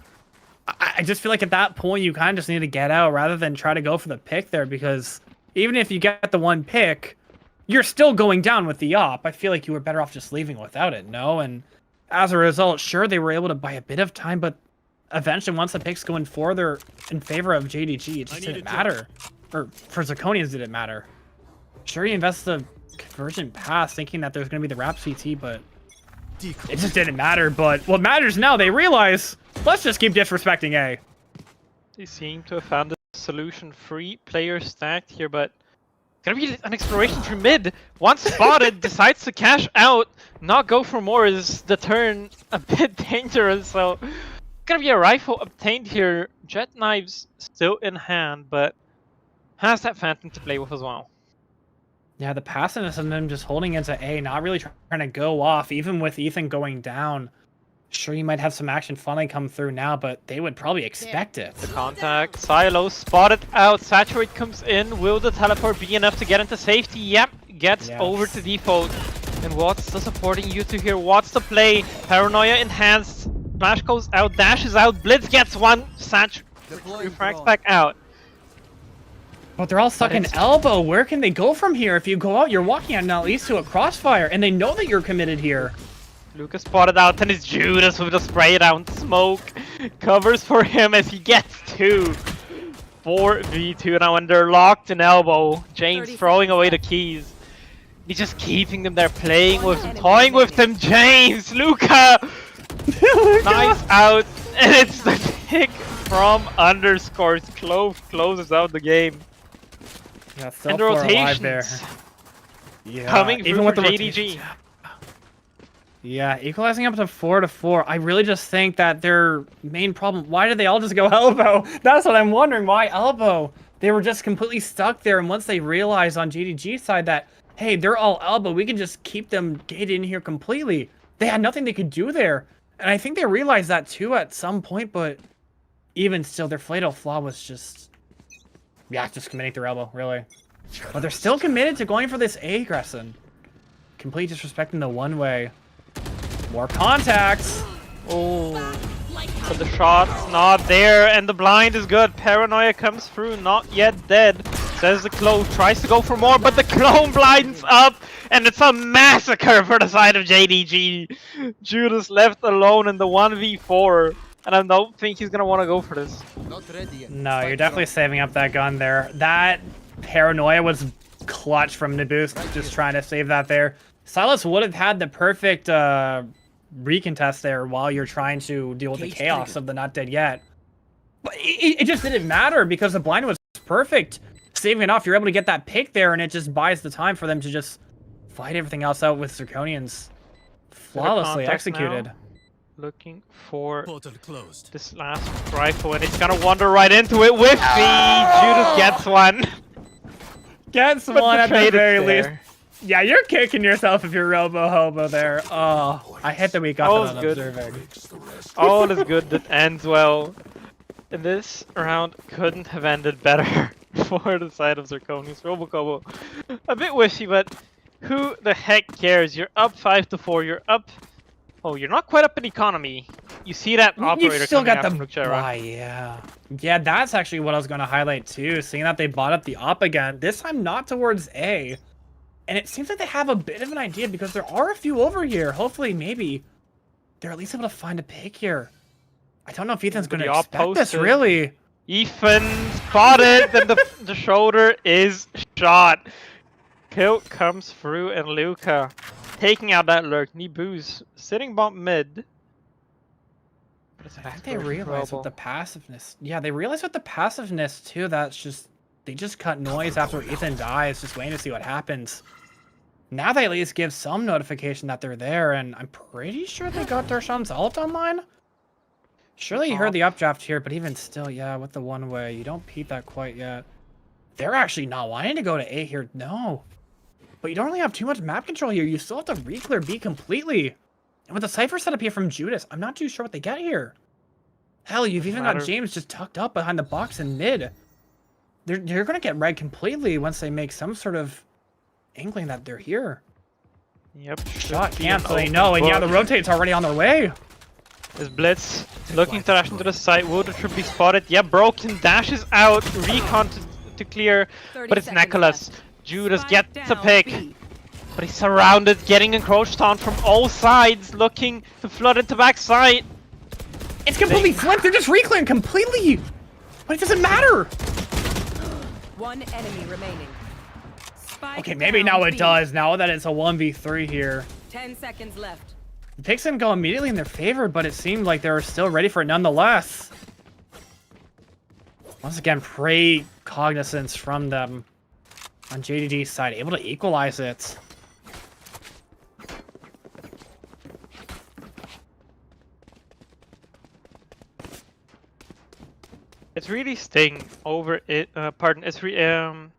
I just feel like at that point you kind of just need to get out rather than try to go for the pick there, because even if you get the one pick, you're still going down with the op. I feel like you were better off just leaving without it, no? And as a result, sure, they were able to buy a bit of time, but eventually once the picks go in further in favor of JDG, it just didn't matter. Or for Zirconians, did it matter? Sure, you invest the conversion pass thinking that there's going to be the wrap CT, but it just didn't matter. But what matters now, they realize, let's just keep disrespecting A. They seem to have found a solution. 3 players stacked here, but gonna be an exploration through mid. Once spotted, decides to cash out, not go for more. Is the turn a bit dangerous? So gonna be a rifle obtained here. Jet knives still in hand, but has that Phantom to play with as well. Yeah, the passiveness of them just holding into A, not really trying to go off, even with Ethan going down. Sure, you might have some action finally come through now, but they would probably expect it. The contact, Silo spotted out, Saturate comes in, will the teleport be enough to get into safety? Yep, gets over to default. And what's the supporting you two here? What's the play? Paranoia enhanced, Flash goes out, dashes out, Blitz gets one, Satch refracts back out. But they're all stuck in elbow. Where can they go from here? If you go out, you're walking out now at least to a crossfire, and they know that you're committed here. Lucas spotted out, and it's Judas with the spray down smoke. Covers for him as he gets 2. 4v2 now, and they're locked in elbow. James throwing away the keys. He's just keeping them there, playing with them, toying with them. James, Luca! Nice out, and it's the pick from Underscores. Closes out the game. Yeah, and the rotations coming even through with for the JDG. Yeah, equalizing up to 4-4. I really just think that their main problem... Why did they all just go elbow? That's what I'm wondering. Why elbow? They were just completely stuck there, and once they realized on JDG's side that, hey, they're all elbow, we can just keep them gated in here completely. They had nothing they could do there. And I think they realized that too at some point, but even still, their fatal flaw was just... Yeah, just committing through elbow, really. But they're still committed to going for this A aggression. Completely disrespecting the one-way. More contacts. Oh, but the shot's not there, and the blind is good. Paranoia comes through, not yet dead. There's the clone, tries to go for more, but the clone blinds up, and it's a massacre for the side of JDG. Judas left alone in the 1v4, and I don't think he's gonna want to go for this. No, you're definitely saving up that gun there. That paranoia was clutch from Naboost, just trying to save that there. Silas would have had the perfect recontest there while you're trying to deal with the chaos of the not dead yet. But it just didn't matter because the blind was perfect. Saving it off, you're able to get that pick there, and it just buys the time for them to just fight everything else out with Zirconians. Flawlessly executed. Now. Looking for this last rifle, and he's gonna wander right into it with me. Judas gets one. Gets one at the very least. Yeah, you're kicking yourself if you're Robo Hobo there. Oh, I hit the week off on observing. All is good that ends well. And this round couldn't have ended better for the side of Zirconians. Robo Hobo, a bit wishy, but who the heck cares? You're up 5-4. You're up. Oh, you're not quite up in economy. You see that operator you still coming got out the from Why, yeah. Yeah, that's actually what I was going to highlight too. Seeing that they bought up the op again. This time not towards A. And it seems like they have a bit of an idea because there are a few over here. Hopefully, maybe they're at least able to find a pick here. I don't know if Ethan's going to expect this, really. Ethan spotted, then the shoulder is shot. Kill comes through, and Luca taking out that lurk. Niboo's sitting bump mid. I think they realize with the passiveness. Yeah, they realize with the passiveness too. That's just they just cut noise after Ethan dies, just waiting to see what happens. Now they at least give some notification that they're there, and I'm pretty sure they got Darshan's ult online. Surely you heard the updraft here, but even still, yeah, with the one way, you don't peep that quite yet. They're actually not wanting to go to A here, no. But you don't really have too much map control here. You still have to re-clear B completely. And with the Cypher setup here from Judas, I'm not too sure what they get here. Hell, you've even got James just tucked up behind the box in mid. They're going to get red completely once they make some sort of inkling that they're here. Yep. Shot canceling, no, and yeah, the rotate's already on their way. Is Blitz looking to dash into the site. Wood should be spotted. Yeah, Broken dashes out. Recon to clear, but it's Nicholas. Judas gets a pick, but he's surrounded, getting encroached on from all sides, looking to flood into backside. It's completely flipped. They're just reclaiming completely, but it doesn't matter. One enemy remaining. Spike okay, maybe now it does. Now that it's a 1v3 here. 10 seconds left. The picks didn't go immediately in their favor, but it seemed like they were still ready for it nonetheless. Once again, great cognizance from them on JDG's side, able to equalize it. It's really Sting over it. It's really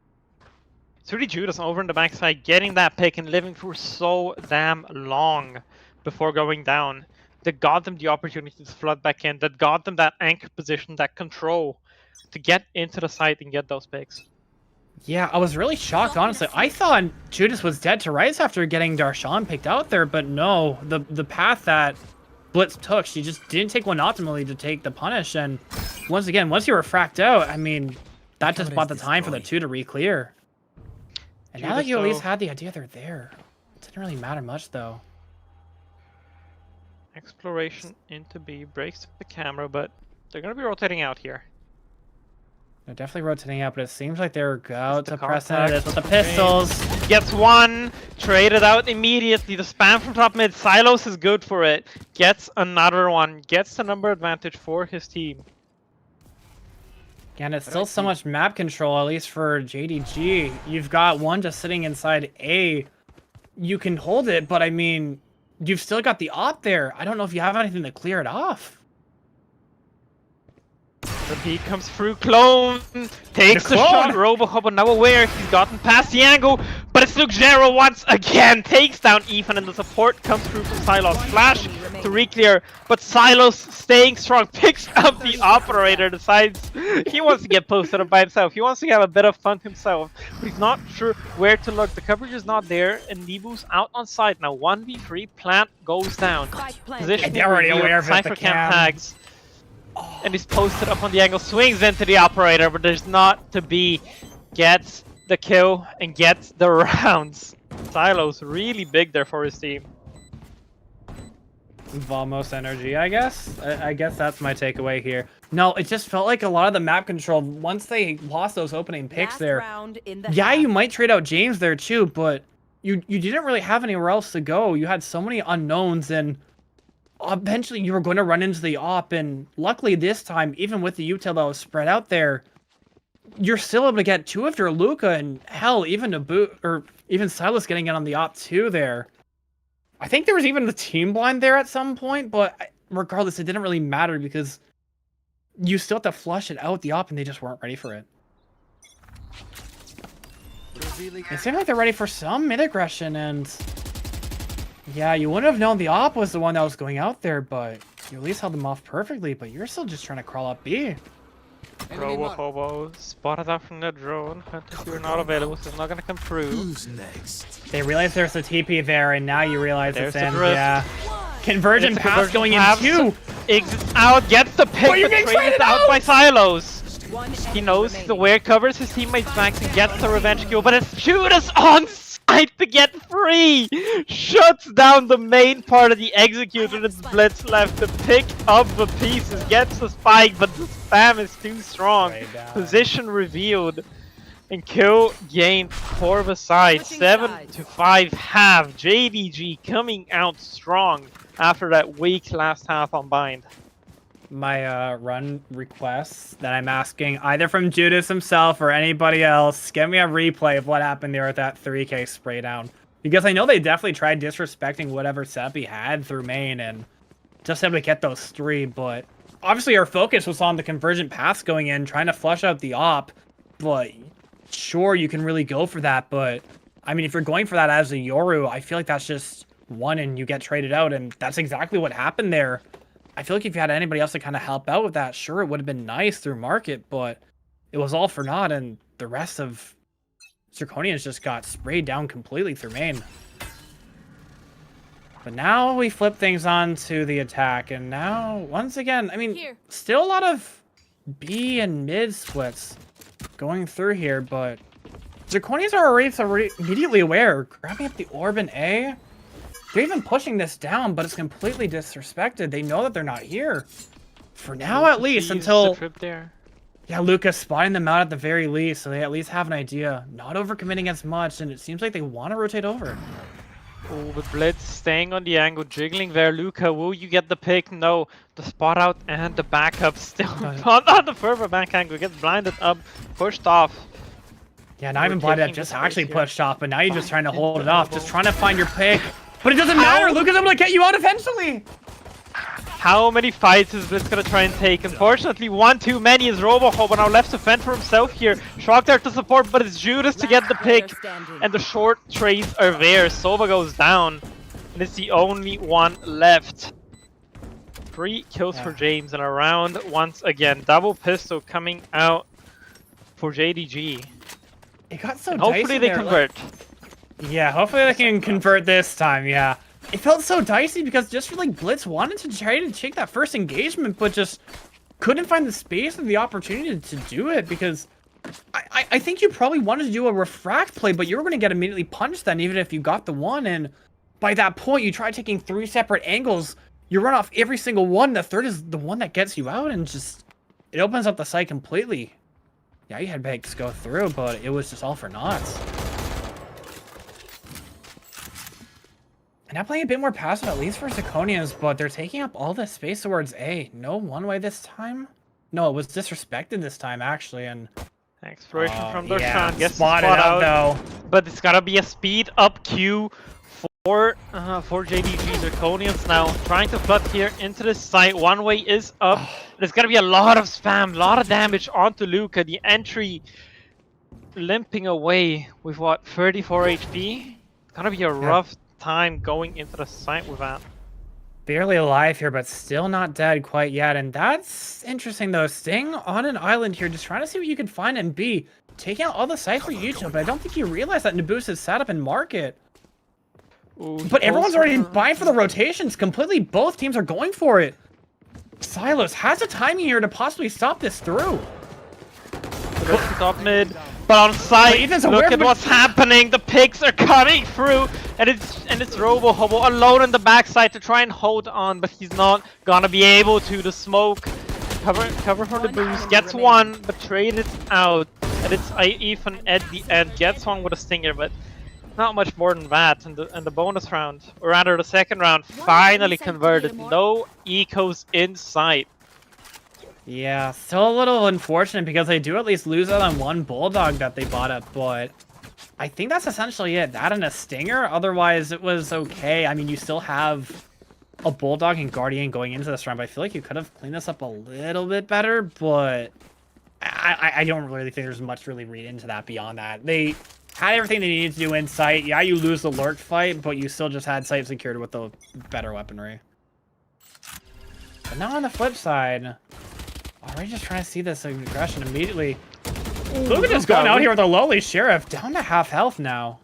Judas over in the backside, getting that pick and living for so damn long before going down. That got them the opportunity to flood back in. That got them that anchor position, that control to get into the site and get those picks. Yeah, I was really shocked, honestly. I thought Judas was dead to rights after getting Darshan picked out there, but no. The path that Blitz took, she just didn't take one optimally to take the punish, and once again, once you were fracked out, I mean, that just bought the time for the two to re-clear. And now that you at least had the idea they're there, it didn't really matter much, though. Exploration into B, breaks the camera, but they're going to be rotating out here. They're definitely rotating out, but it seems like they're out to press into this with the pistols. Gets one, traded out immediately. The spam from top mid, Silos is good for it. Gets another one, gets the number advantage for his team. And it's still so much map control, at least for JDG. You've got one just sitting inside A. You can hold it, but I mean, you've still got the op there. I don't know if you have anything to clear it off. The beat comes through, Clone takes the shot, RoboHobo now aware, he's gotten past the angle, but it's Luxero once again, takes down Ethan, and the support comes through from Silos. Flash to re-clear, but Silos staying strong, picks up the operator, decides he wants to get posted up by himself, he wants to have a bit of fun himself, but he's not sure where to look. The coverage is not there, and Niboo's out on site. Now 1v3, Plat goes down. Position they're already aware of it, Cypher Cam tags. And he's posted up on the angle, swings into the operator, but there's not to be. gets the kill and gets the rounds. Silo's really big there for his team. Vamos energy, I guess. I guess that's my takeaway here. No, it just felt like a lot of the map control, once they lost those opening picks there. Yeah, you might trade out James there too, but you didn't really have anywhere else to go. You had so many unknowns, and eventually you were going to run into the op, and luckily this time, even with the util that was spread out there, you're still able to get two after Luca, and hell, even Nabu or even Silas getting in on the op too there. I think there was even the team blind there at some point, but regardless, it didn't really matter because you still have to flush it out the op, and they just weren't ready for it. It seemed like they're ready for some mid aggression, and yeah, you wouldn't have known the op was the one that was going out there, but you at least held them off perfectly, but you're still just trying to crawl up B. Robo spotted out from the drone. You're not available, so it's not gonna come through. Who's next? They realize there's a TP there, and now you realize There's it's in. the drift. Yeah. Convergent pass going in pass. too. Exits out, gets the pick, Oh, you're but getting traded traded out out! by Silos. He knows remaining. the where covers his teammates backs and gets the revenge kill, but it's Judas on site to get free! Shuts down the main part of the executor that's blitz left to pick up the pieces, gets the spike, but the spam is too strong. Right down. Position revealed. And kill gained for the side. Switching 7 sides. to 5 half. JDG coming out strong after that weak last half on Bind. My run requests that I'm asking either from Judas himself or anybody else, give me a replay of what happened there with that 3K spray down. Because I know they definitely tried disrespecting whatever setup he had through main and just able to get those three, but obviously our focus was on the convergent paths going in, trying to flush out the op, but sure, you can really go for that, but I mean, if you're going for that as a Yoru, I feel like that's just one and you get traded out, and that's exactly what happened there. I feel like if you had anybody else to kind of help out with that, sure, it would have been nice through market, but it was all for naught, and the rest of Zirconians just got sprayed down completely through main. But now we flip things on to the attack, and now, once again, I mean, still a lot of B and mid splits going through here, but Zirconians are already immediately aware, grabbing up the orb in A. They're even pushing this down, but it's completely disrespected. They know that they're not here. For now, at least, until... Yeah, Lucas spotting them out at the very least, so they at least have an idea. Not overcommitting as much, and it seems like they want to rotate over. Oh, the blitz staying on the angle, jiggling there. Luca, will you get the pick? No. The spot out and the backup still on the further back angle. Gets blinded up, pushed off. Yeah, not even blinded up, just actually pushed off, but now you're just trying to hold it off, just trying to find your pick. But it doesn't matter, Lucas is able to get you out eventually! How many fights is Blitz gonna try and take? Unfortunately, one too many is Robohobo now left to fend for himself here. Shock there to support, but it's Judas to get the pick. And the short trades are there. Sova goes down. And it's the only one left. 3 kills for James in a round once again. Double pistol coming out for JDG. It got so Hopefully they convert. Yeah, hopefully they can convert this time, yeah. It felt so dicey because just feel like Blitz wanted to try to take that first engagement, but just couldn't find the space or the opportunity to do it because I think you probably wanted to do a refract play, but you were going to get immediately punched then, even if you got the one, and by that point, you try taking 3 separate angles, you run off every single one, the third is the one that gets you out, and just, it opens up the site completely. Yeah, you had Banks go through, but it was just all for naught. And now playing a bit more passive, at least for Zirconians, but they're taking up all the space towards A. No one-way this time? No, it was disrespected this time, actually, and... Exploration from Dorshan. Yeah, Gets spotted spot out, out, though. but it's gotta be a speed up queue for JDG. Zirconians now trying to flood here into the site. One way is up. There's gotta be a lot of spam, a lot of damage onto Luca. The entry limping away with what, 34 HP? It's gonna be a rough time going into the site with that. Barely alive here, but still not dead quite yet. And that's interesting, though. Staying on an island here, just trying to see what you can find in B. Taking out all the sites for YouTube, but I don't think you realize that Nabus is set up in market. Ooh, but everyone's already buying for the rotations completely. Both teams are going for it. Silos has the timing here to possibly stop this through. Top mid, But on site, Ethan's look aware at from what's happening. The picks are coming through, and it's Robo Hobo alone on the backside to try and hold on, but he's not gonna be able to. The smoke cover from the boost, gets one, but traded out, and it's Ethan at the end gets one with a stinger, but not much more than that. And the bonus round, or rather the second round, finally converted. No ecos in sight. Yeah, still a little unfortunate because they do at least lose out on one Bulldog that they bought up, but I think that's essentially it. That and a Stinger, otherwise it was okay. I mean, you still have a Bulldog and Guardian going into this round, but I feel like you could have cleaned this up a little bit better, but I don't really think there's much really read into that beyond that. They had everything they needed to do in sight. Yeah, you lose the lurk fight, but you still just had sight secured with the better weaponry. But now on the flip side, we're just trying to see this aggression immediately. Luca just going out here with a lowly Sheriff, down to half health now.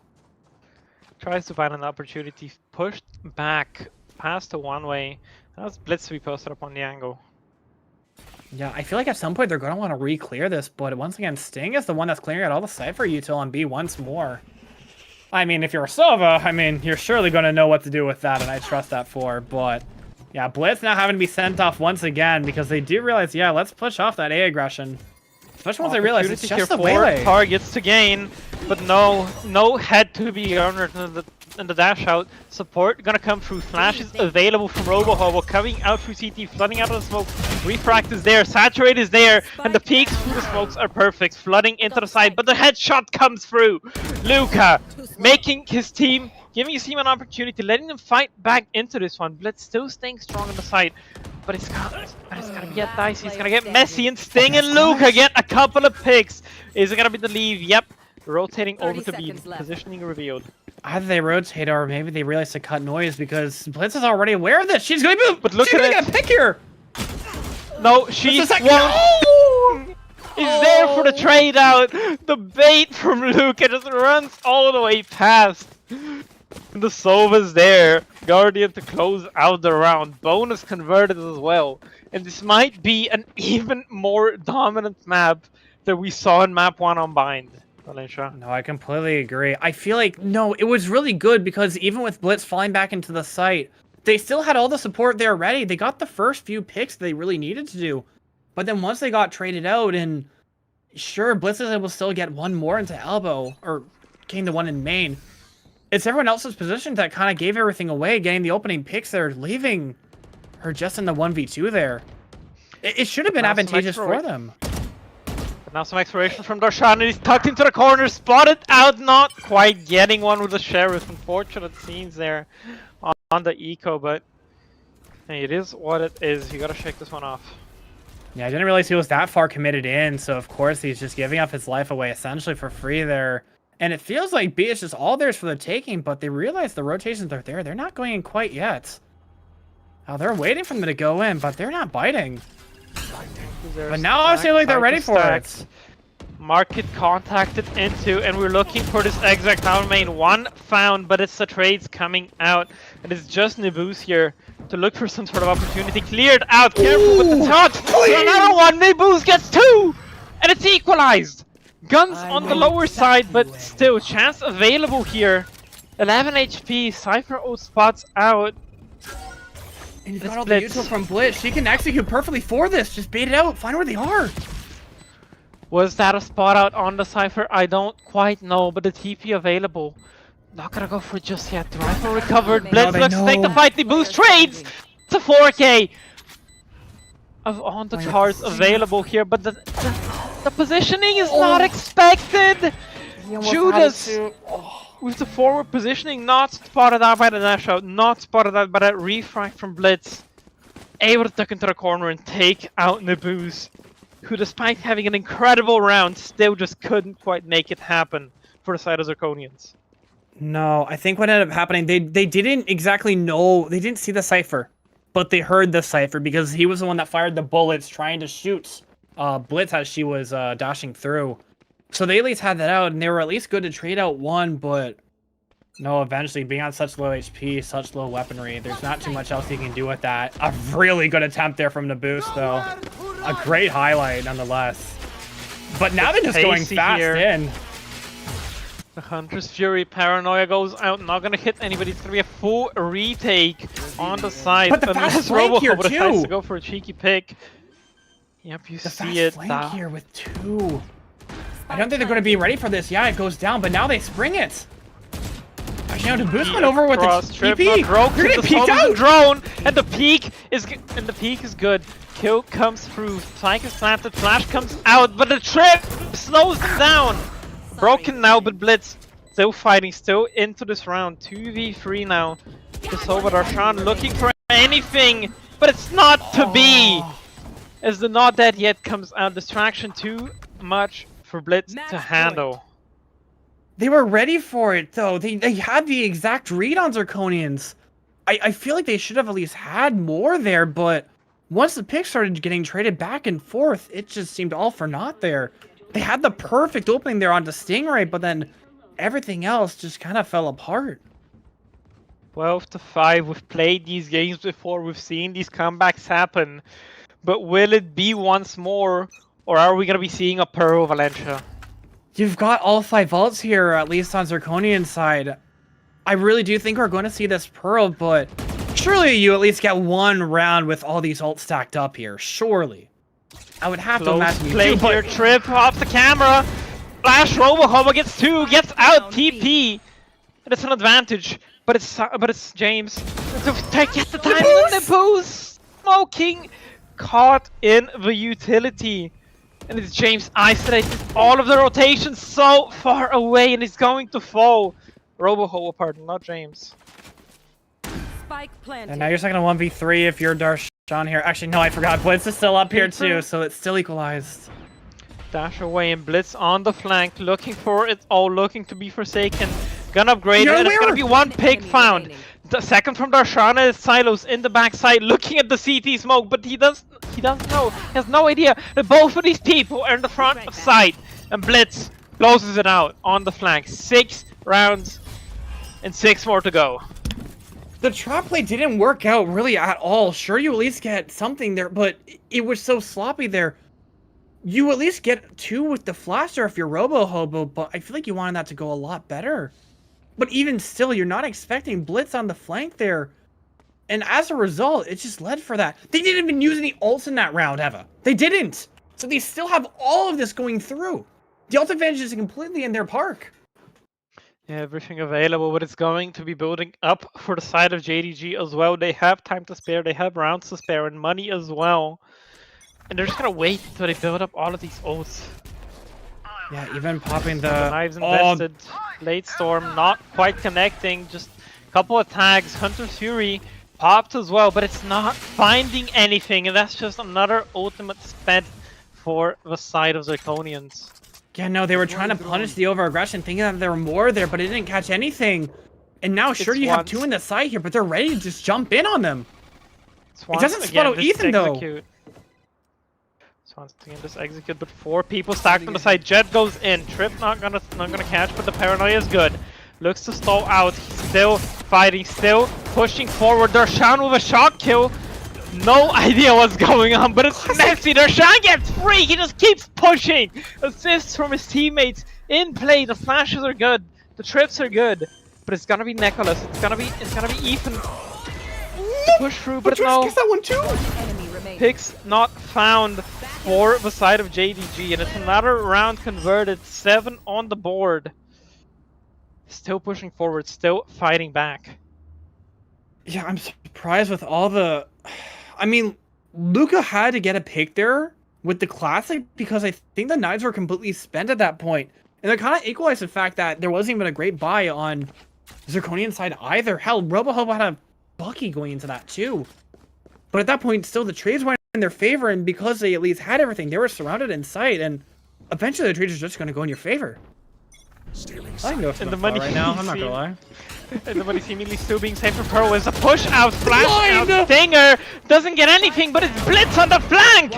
Tries to find an opportunity, pushed back past the one-way. That was Blitz to be posted up on the angle. Yeah, I feel like at some point they're going to want to re-clear this, but once again, Sting is the one that's clearing out all the Cypher util on B once more. I mean, if you're a Sova, I mean, you're surely going to know what to do with that, and I trust that for, but yeah, Blitz now having to be sent off once again because they do realize, yeah, let's push off that A aggression. Especially once they realize it's just the melee. Targets to gain, but no head to be garnered in the dash out. Support gonna come through. Flash is available from Robo Hobo, coming out through CT, flooding out of the smoke. Refract is there, Saturate is there, and the peaks through the smokes are perfect, flooding into the side, but the headshot comes through. Luca making his team, giving his team an opportunity, letting them fight back into this one. Blitz still staying strong on the side, but it's gonna get dicey, it's gonna get messy, and Sting and Luca get a couple of picks. Is it gonna be the leave? Yep. Rotating over to B, positioning revealed. Either they rotate or maybe they realize to cut noise because Blitz is already aware of this. She's gonna be, but look she's at gonna get a pick here. No, she won't. Is there for the trade out. The bait from Luca just runs all the way past. The Sova's there. Guardian to close out the round. Bonus converted as well. And this might be an even more dominant map that we saw in map 1 on Bind. Valencia. No, I completely agree. I feel like, no, it was really good because even with Blitz falling back into the site, they still had all the support there ready. They got the first few picks they really needed to do. But then once they got traded out, and sure, Blitz was able to still get one more into elbow, or getting the one in main. It's everyone else's position that kind of gave everything away, getting the opening picks there, leaving her just in the 1v2 there. It should have been advantageous for them. But now some exploration from Darshan, and he's tucked into the corner, spotted out, not quite getting one with the Sheriff. Unfortunate scenes there on the eco, but hey, it is what it is. You gotta shake this one off. Yeah, I didn't realize he was that far committed in, so of course he's just giving up his life away essentially for free there. And it feels like B is just all theirs for the taking, but they realize the rotations are there. They're not going in quite yet. Oh, they're waiting for them to go in, but they're not biting. But now I feel like they're ready for it. Market contacted into, and we're looking for this exact down main. One found, but it's the trades coming out. And it's just Nibus here to look for some sort of opportunity. Cleared out, careful with the touch. Another one, Nibus gets two! And it's equalized! Guns on the lower side, but still, chance available here. 11 HP, Cypher O spots out. And you've got all the usual from Blitz. She can execute perfectly for this. Just bait it out. Find where they are. Was that a spot out on the Cypher? I don't quite know, but the TP available. Not gonna go for it just yet. The rifle recovered. Blitz looks to take the fight. The boost trades to 4K. On the charts available here, but the positioning is not expected. Judas with the forward positioning, not spotted out by the dash out, not spotted out by that refract from Blitz. Able to duck into the corner and take out Nibus, who despite having an incredible round, still just couldn't quite make it happen for the side of Zirconians. No, I think what ended up happening, they didn't exactly know, they didn't see the Cypher, but they heard the Cypher because he was the one that fired the bullets trying to shoot Blitz as she was dashing through. So they at least had that out, and they were at least good to trade out one, but no, eventually, being on such low HP, such low weaponry, there's not too much else you can do with that. A really good attempt there from the boost, though. A great highlight, nonetheless. But now they're just going Pacey fast here. in. The Hunter's Fury paranoia goes out, not gonna hit anybody. It's gonna be a full retake on the side. But the fast flank here decides too. to go for a cheeky pick. Yep, you The see fast it. flank here with 2. I don't think they're going to be ready for this. Yeah, it goes down, but now they spring it. Actually, no, the boost went over with the TP. You're gonna peek out. Drone, and the peak is good. Kill comes through. Spike is planted. Flash comes out, but the trip slows them down. Broken now, but Blitz still fighting, still into this round. 2v3 now. Just over Darshan looking for anything, but it's not to be. As the not dead yet comes out, distraction too much for Blitz to handle. They were ready for it though. They had the exact read on Zirconians. I feel like they should have at least had more there, but once the picks started getting traded back and forth, it just seemed all for naught there. They had the perfect opening there onto Stingray, but then everything else just kind of fell apart. 12-5. We've played these games before. We've seen these comebacks happen. But will it be once more, or are we going to be seeing a Pearl Valencia? You've got all 5 ults here, at least on Zirconian's side. I really do think we're going to see this Pearl, but surely you at least get 1 round with all these ults stacked up here. Surely. I would have to imagine you play do, here. Trip off the camera. Flash Robo-Hobo gets 2, gets out TP. And it's an advantage, but it's James. So get the time in the boost. Smoking. Caught in the utility, and it's James isolated all of the rotations so far away, and he's going to fall. Robo-Hobo, pardon, not James. Spike planted. And now you're second to 1v3 if you're Darshan here. Actually, no, I forgot. Blitz is still up here too, so it's still equalized. Dash away and Blitz on the flank, looking for it all, looking to be forsaken. Gonna upgrade it, and it's gonna be 1 pick found. The second from Darshan is Silos in the backside, looking at the CT smoke, but he doesn't know. He has no idea that both of these people are in the front of sight, and Blitz closes it out on the flank. 6 rounds and 6 more to go. The trap play didn't work out really at all. Sure, you at least get something there, but it was so sloppy there. You at least get 2 with the flasher if you're Robo-Hobo, but I feel like you wanted that to go a lot better. But even still, you're not expecting Blitz on the flank there. And as a result, it just led for that. They didn't even use any ults in that round, Eva. They didn't. So they still have all of this going through. The ult advantage is completely in their park. Yeah, everything available, but it's going to be building up for the side of JDG as well. They have time to spare, they have rounds to spare, and money as well. And they're just gonna wait until they build up all of these ults. Yeah, even popping the Knives invested. Late Storm not quite connecting, just a couple of tags. Hunter's Fury popped as well, but it's not finding anything, and that's just another ultimate spent for the side of Zirconians. Yeah, no, they were trying to punish the over-aggression, thinking that there were more there, but it didn't catch anything. And now, sure, you have 2 in the side here, but they're ready to just jump in on them. It doesn't spot out Ethan, though. Once again, just execute, but 4 people stacked on the side. Jet goes in. Trip not gonna catch, but the paranoia is good. Looks to stall out. He's still fighting, still pushing forward. Darshan with a shot kill. No idea what's going on, but it's messy. Darshan gets free. He just keeps pushing. Assists from his teammates in play. The flashes are good. The trips are good, but it's gonna be Nicholas. It's gonna be Ethan. Push through, but no. Gets that one too. Picks not found for the side of JDG, and it's another round converted. 7 on the board. Still pushing forward, still fighting back. Yeah, I'm surprised with all the... I mean, Luca had to get a pick there with the Classic because I think the knives were completely spent at that point. And it kind of equalized the fact that there wasn't even a great buy on Zirconian side either. Hell, Robo-Hobo had a Bucky going into that too. But at that point, still the trades went in their favor, and because they at least had everything, they were surrounded in sight, and eventually the trades are just going to go in your favor. I can go for the money right now, I'm not gonna lie. And the money seemingly still being safe for Pearl is a push out, flash out, Stinger doesn't get anything, but it's Blitz on the flank!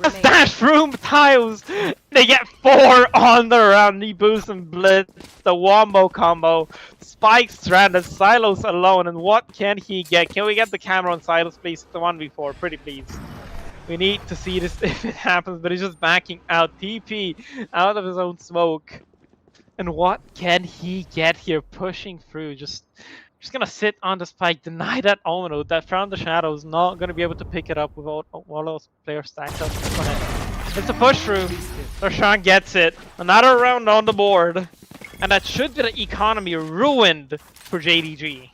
A stash room tiles! They get 4 on the round, he boosts and Blitz, the wombo combo. Spike stranded, Silos alone, and what can he get? Can we get the camera on Silos, please? The 1v4, pretty please. We need to see this if it happens, but he's just backing out. TP out of his own smoke. And what can he get here? Pushing through, just gonna sit on the spike, deny that Omino. That from the shadows, not gonna be able to pick it up with all those players stacked up on it. It's a push through. Roshan gets it. Another round on the board. And that should be the economy ruined for JDG.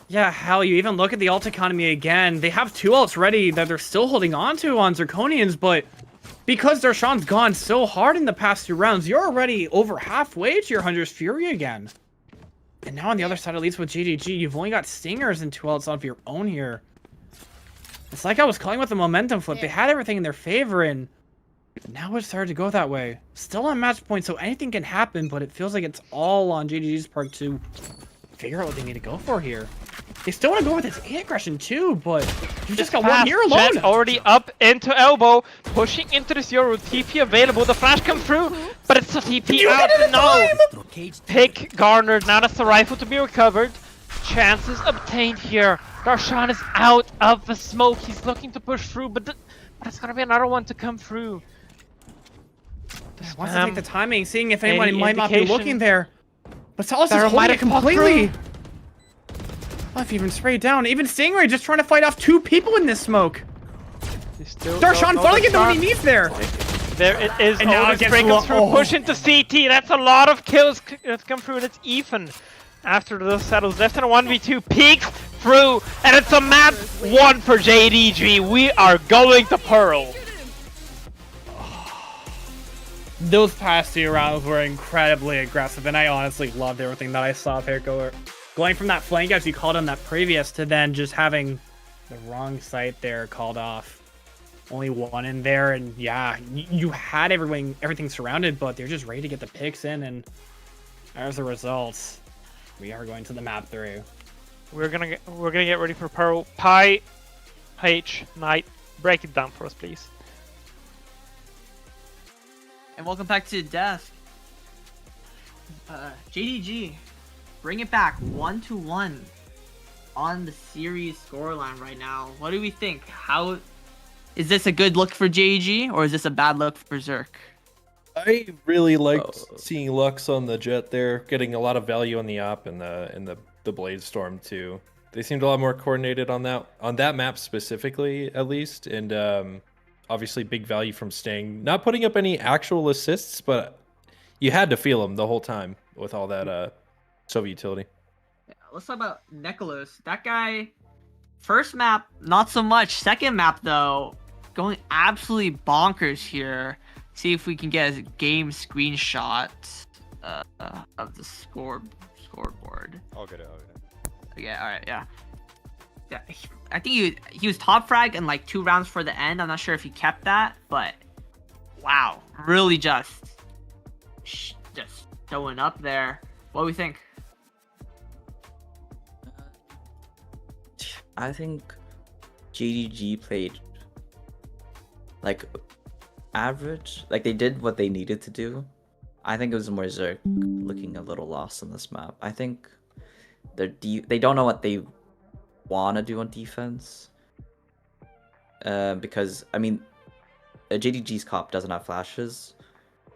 Yeah, hell, you even look at the ult economy again. They have 2 ults ready that they're still holding on to on Zirconians, but because Darshan's gone so hard in the past 2 rounds, you're already over halfway to your Hunter's Fury again. And now on the other side, at least with JDG, you've only got Stingers and 2 ults of your own here. It's like I was calling with the momentum flip. They had everything in their favor, and now it's started to go that way. Still on match point, so anything can happen, but it feels like it's all on JDG's part to figure out what they need to go for here. They still want to go with this A aggression too, but you just got one here alone. Jet already up into elbow, pushing into this Yoru. TP available. The flash come through, but it's a TP out. No. Pick garnered. Now that's the rifle to be recovered. Chances obtained here. Darshan is out of the smoke. He's looking to push through, but that's gonna be another one to come through. Wants to take the timing, seeing if anybody might not be looking there. But Salas is holding it completely. I've even sprayed down. Even Stingray just trying to fight off 2 people in this smoke. Darshan finally getting the one he needs there. There it is. And now it gets through. Push into CT. That's a lot of kills that come through, and it's Ethan. After those settles, left in a 1v2, peeks through, and it's a map 1 for JDG. We are going to Pearl. Those past 2 rounds were incredibly aggressive, and I honestly loved everything that I saw here going from that flank, as you called on that previous, to then just having the wrong site there called off. Only 1 in there, and yeah, you had everything surrounded, but they're just ready to get the picks in, and as a result, we are going to the map 3. We're gonna get ready for Pearl. Pi, H, Knight, break it down for us, please. And welcome back to the desk. JDG, bring it back 1-1 on the series scoreline right now. What do we think? How is this a good look for JDG, or is this a bad look for Zerk? I really liked seeing Lux on the Jet there, getting a lot of value on the op and the Blade Storm too. They seemed a lot more coordinated on that map specifically, at least, and obviously big value from Sting. Not putting up any actual assists, but you had to feel him the whole time with all that Soviet utility. Yeah, let's talk about Nicholas. That guy, first map, not so much. Second map, though, going absolutely bonkers here. See if we can get a game screenshot of the scoreboard. I'll get it. Yeah, all right, yeah. Yeah, I think he was top frag in like 2 rounds for the end. I'm not sure if he kept that, but wow, really just showing up there. What do we think? I think JDG played like average. Like they did what they needed to do. I think it was more Zerk looking a little lost on this map. I think they don't know what they want to do on defense. Because I mean, JDG's cop doesn't have flashes,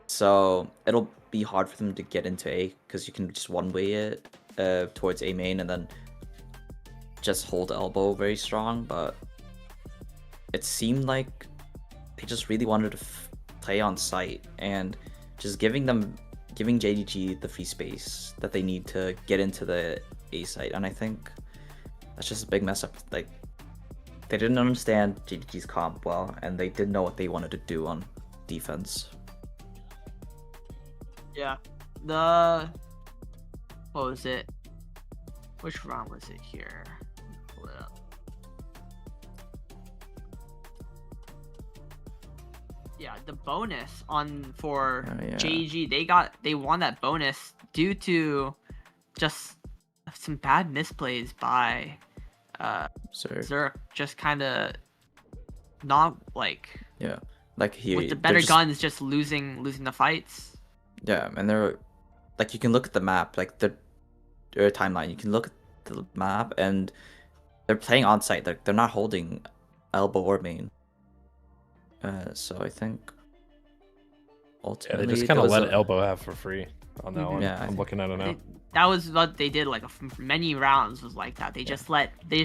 so it'll be hard for them to get into A because you can just one-way it towards A main and then just hold elbow very strong. But it seemed like they just really wanted to play on site and just giving JDG the free space that they need to get into the A site. And I think that's just a big mess up. Like, they didn't understand JDG's comp well, and they didn't know what they wanted to do on defense. Yeah. What was it? Which round was it here? Pull it up. Yeah, the bonus for JDG, they won that bonus due to just some bad misplays by Zerk, just kind of not like with the better guns just losing the fights. Yeah, and they're like, you can look at the map, like their timeline. You can look at the map, and they're playing on site. They're not holding elbow or main. So I think Yeah, ultimately they just there kind of was let a- Elbow have for free on that one. Yeah, I I'm think- looking at it now. That was what they did. Like many rounds was like that. They just let they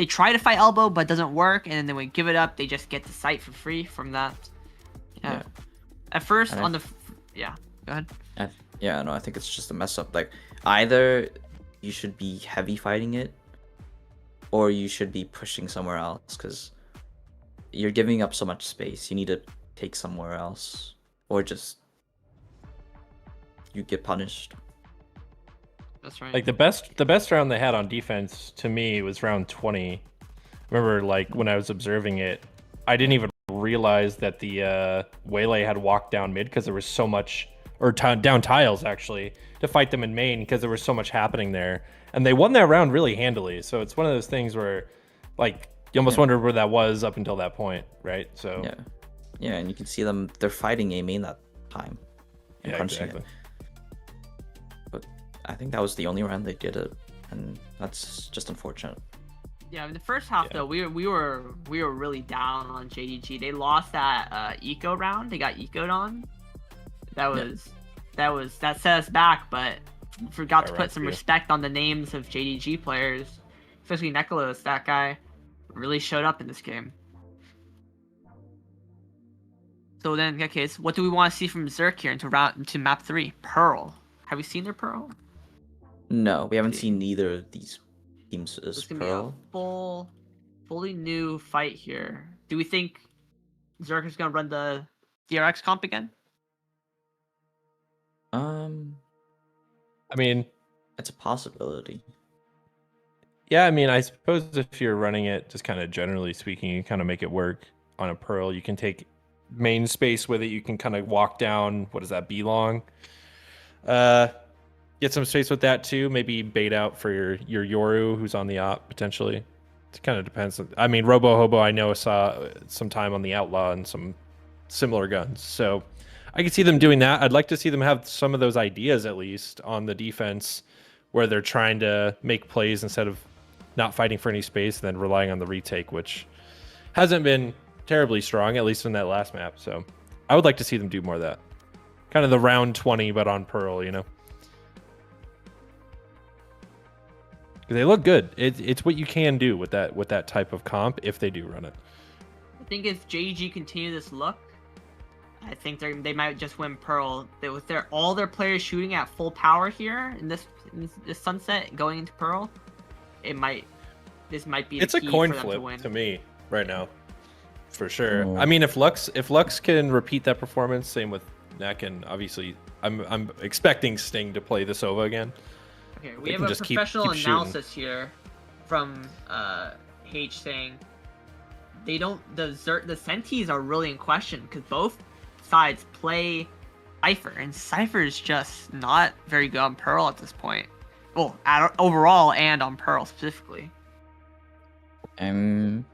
try to fight Elbow, but it doesn't work, and then when we give it up, they just get the site for free from that. Yeah. Yeah. At first, And on the yeah, go ahead. Yeah, no, I think it's just a mess up. Like, either you should be heavy fighting it, or you should be pushing somewhere else, because you're giving up so much space. You need to take somewhere else, or just you get punished. That's right. Like the best round they had on defense to me was round 20. Remember, like when I was observing it, I didn't even realize that the Waylay had walked down mid because there was so much, or down tiles actually, to fight them in main because there was so much happening there, and they won that round really handily. So it's one of those things where, like, you almost wonder where that was up until that point, right? So Yeah, and you can see them. They're fighting A main that time and yeah, punching exactly. it. But I think that was the only round they did it, and that's just unfortunate. Yeah, in the first half though, we were really down on JDG. They lost that eco round. They got ecoed on. That set us back, but forgot to put some respect on the names of JDG players, especially Nikolos. That guy really showed up in this game. So then, in that case, what do we want to see from Zerk here into map 3? Pearl. Have we seen their Pearl? No, we haven't seen neither of these teams as It's gonna Pearl. be a fully new fight here. Do we think Zerk is gonna run the DRX comp again? I mean, it's a possibility. Yeah, I mean, I suppose if you're running it, just kind of generally speaking, you kind of make it work on a Pearl. You can take main space with it. You can kind of walk down, what is that, B-long? Get some space with that too. Maybe bait out for your Yoru, who's on the op, potentially. It kind of depends. I mean, Robo Hobo, I know, saw some time on the Outlaw and some similar guns. So I can see them doing that. I'd like to see them have some of those ideas, at least, on the defense, where they're trying to make plays instead of not fighting for any space and then relying on the retake, which hasn't been terribly strong, at least in that last map. So I would like to see them do more of that. Kind of the round 20, but on Pearl, you know? They look good. It's what you can do with that type of comp if they do run it. I think if JDG continue this look, I think they might just win Pearl. With all their players shooting at full power here in this sunset going into Pearl, this might be. It's the a key coin for them flip to me right now, for sure. I mean, if Lux can repeat that performance, same with Neck, and obviously I'm expecting Sting to play the Sova again. Okay, we have a professional analysis here from H saying the Sentis are really in question because both sides play Cypher, and Cypher is just not very good on Pearl at this point. Well, overall and on Pearl specifically. It's gonna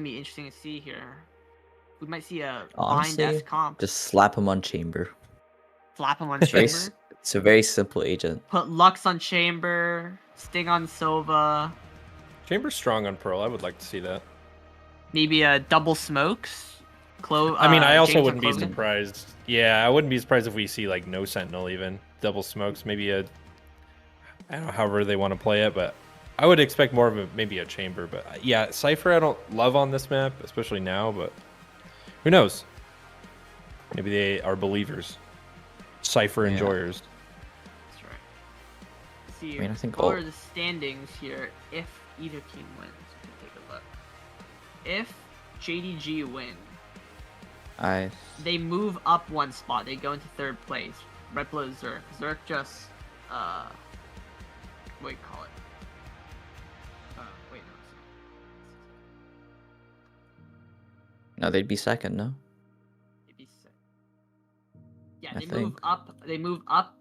be interesting to see here. We might see a honestly comp. just slap him on Chamber. Slap him on Chamber. It's a very simple agent. Put Lux on Chamber, Sting on Sova. Chamber's strong on Pearl. I would like to see that. Maybe a double smokes. I mean, I also wouldn't be surprised. Yeah, I wouldn't be surprised if we see like no Sentinel even. Double smokes, maybe I don't know, however they want to play it, but I would expect more of maybe a Chamber. But yeah, Cypher I don't love on this map, especially now, but who knows? Maybe they are believers. Cypher enjoyers. That's right. See, I think what are the standings here if either team wins? Let's take a look. If JDG win, they move up one spot. They go into third place, right below Zerk. Zerk just what do you call it? Wait, no, they'd be second, no? Yeah, they move up.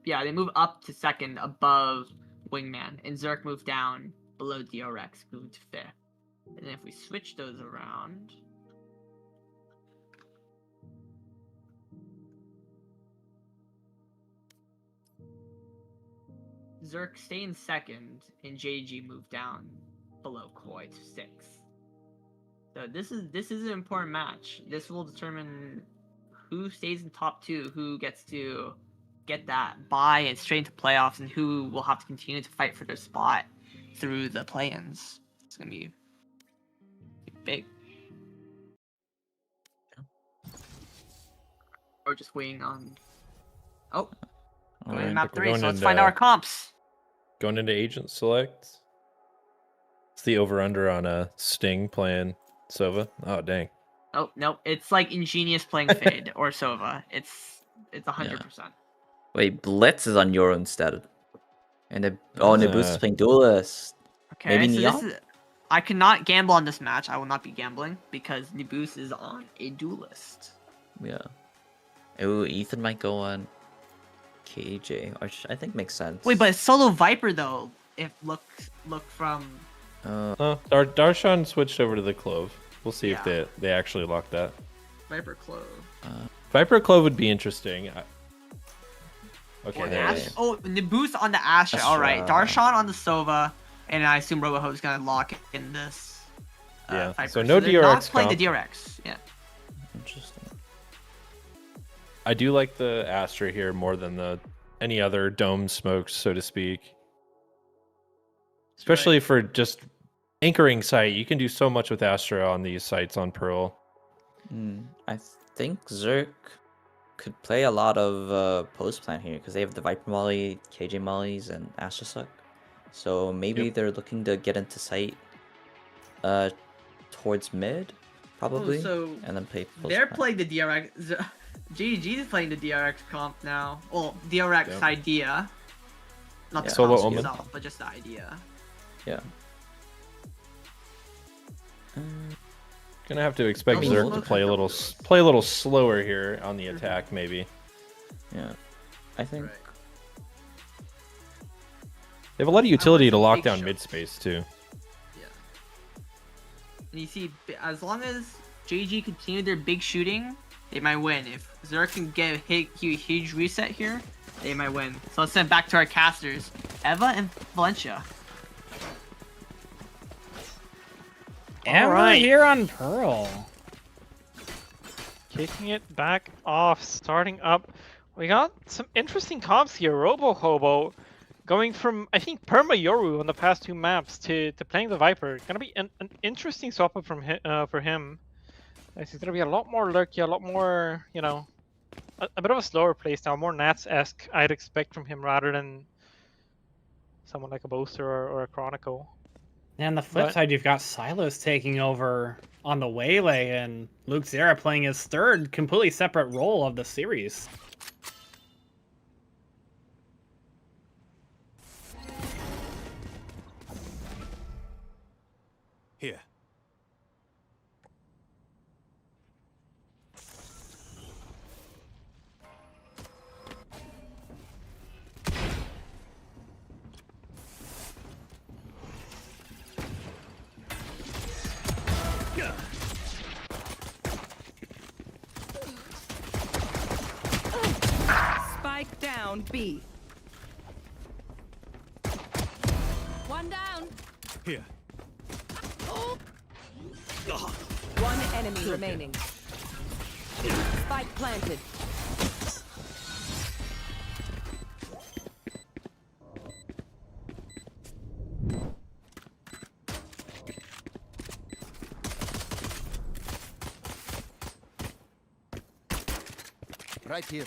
Yeah, they move up to second above Wingman, and Zerk moved down below DRX, moving to fifth. And then if we switch those around, Zerk stay in second, and JG move down below Koi to sixth. So this is an important match. This will determine who stays in top 2, who gets to get that bye and straight into playoffs, and who will have to continue to fight for their spot through the play-ins. It's gonna be big. We're just waiting on. Oh, going to map 3. So let's find our comps. Going into agent select. It's the over/under on a Sting playing Sova. Oh dang. Oh nope, it's like Ingenious playing Fade or Sova. It's 100%. Wait, Blitz is on your instead. And Nibus is playing Duelist. Okay, Maybe so Neon? this is, I cannot gamble on this match. I will not be gambling because Nibus is on a Duelist. Yeah. Ooh, Ethan might go on KJ, which I think makes sense. Wait, but it's solo Viper though. If look from. Darshan switched over to the Clove. We'll see if Yeah. they actually lock that. Viper Clove. Viper Clove would be interesting. Okay, Or there Ash- it is. Oh, Nibus on the Astra. All right, Darshan on the Sova, and I assume Roboho is gonna lock in this. Yeah, Viper. so no they're not DRX playing comp. the DRX. Yeah. Interesting. I do like the Astra here more than any other dome smokes, so to speak. Especially for just anchoring site. You can do so much with Astra on these sites on Pearl. I think Zerk could play a lot of post plan here because they have the Viper Molly, KJ Mollies, and Astra Suck. So maybe they're looking to get into site towards mid, probably, so and then play post They're plan. playing the DRX. GG is playing the DRX comp now. Well, DRX idea. Not the Solo comp Omen. itself, but just the idea. Yeah. Gonna have to expect Oh, Zerk to look play at a little those. slower here on the attack, maybe. Yeah. I think. Right. They have a lot of utility to some lock big down shots. mid space too. Yeah. And you see, as long as JG continue their big shooting, they might win. If Zerk can get a huge reset here, they might win. So let's send back to our casters, Eva and Valencia. Emma right. here on Pearl. Kicking it back off, starting up. We got some interesting comps here. Robo Hobo going from, I think, Perma Yoru on the past 2 maps to playing the Viper. Gonna be an interesting swap up from for him. It's gonna be a lot more lurky, a lot more, you know, a bit of a slower playstyle, more Nats-esque, I'd expect from him rather than someone like a Boaster or a Chronicle. And on the flip side, you've got Silos taking over on the Waylay, and Luke Zera playing his 3rd completely separate role of the series. Here. Spike down B. One down. Here. One enemy remaining. Spike planted. Right here.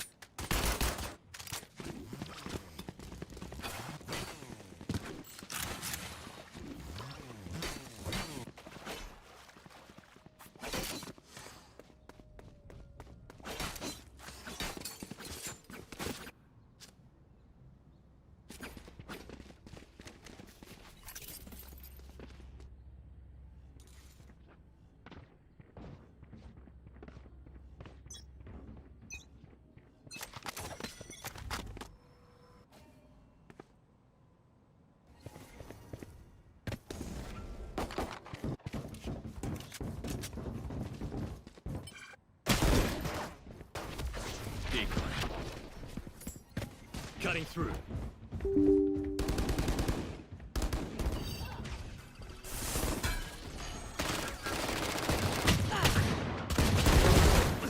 Cutting through.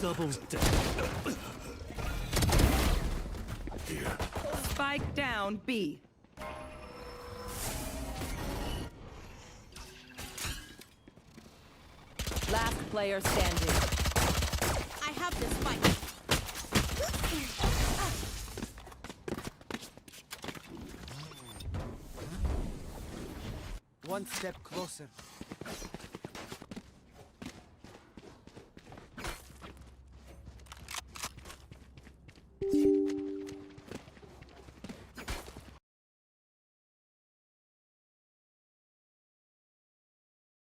Double dead. Spike down B. Last player standing. I have this fight. One step closer.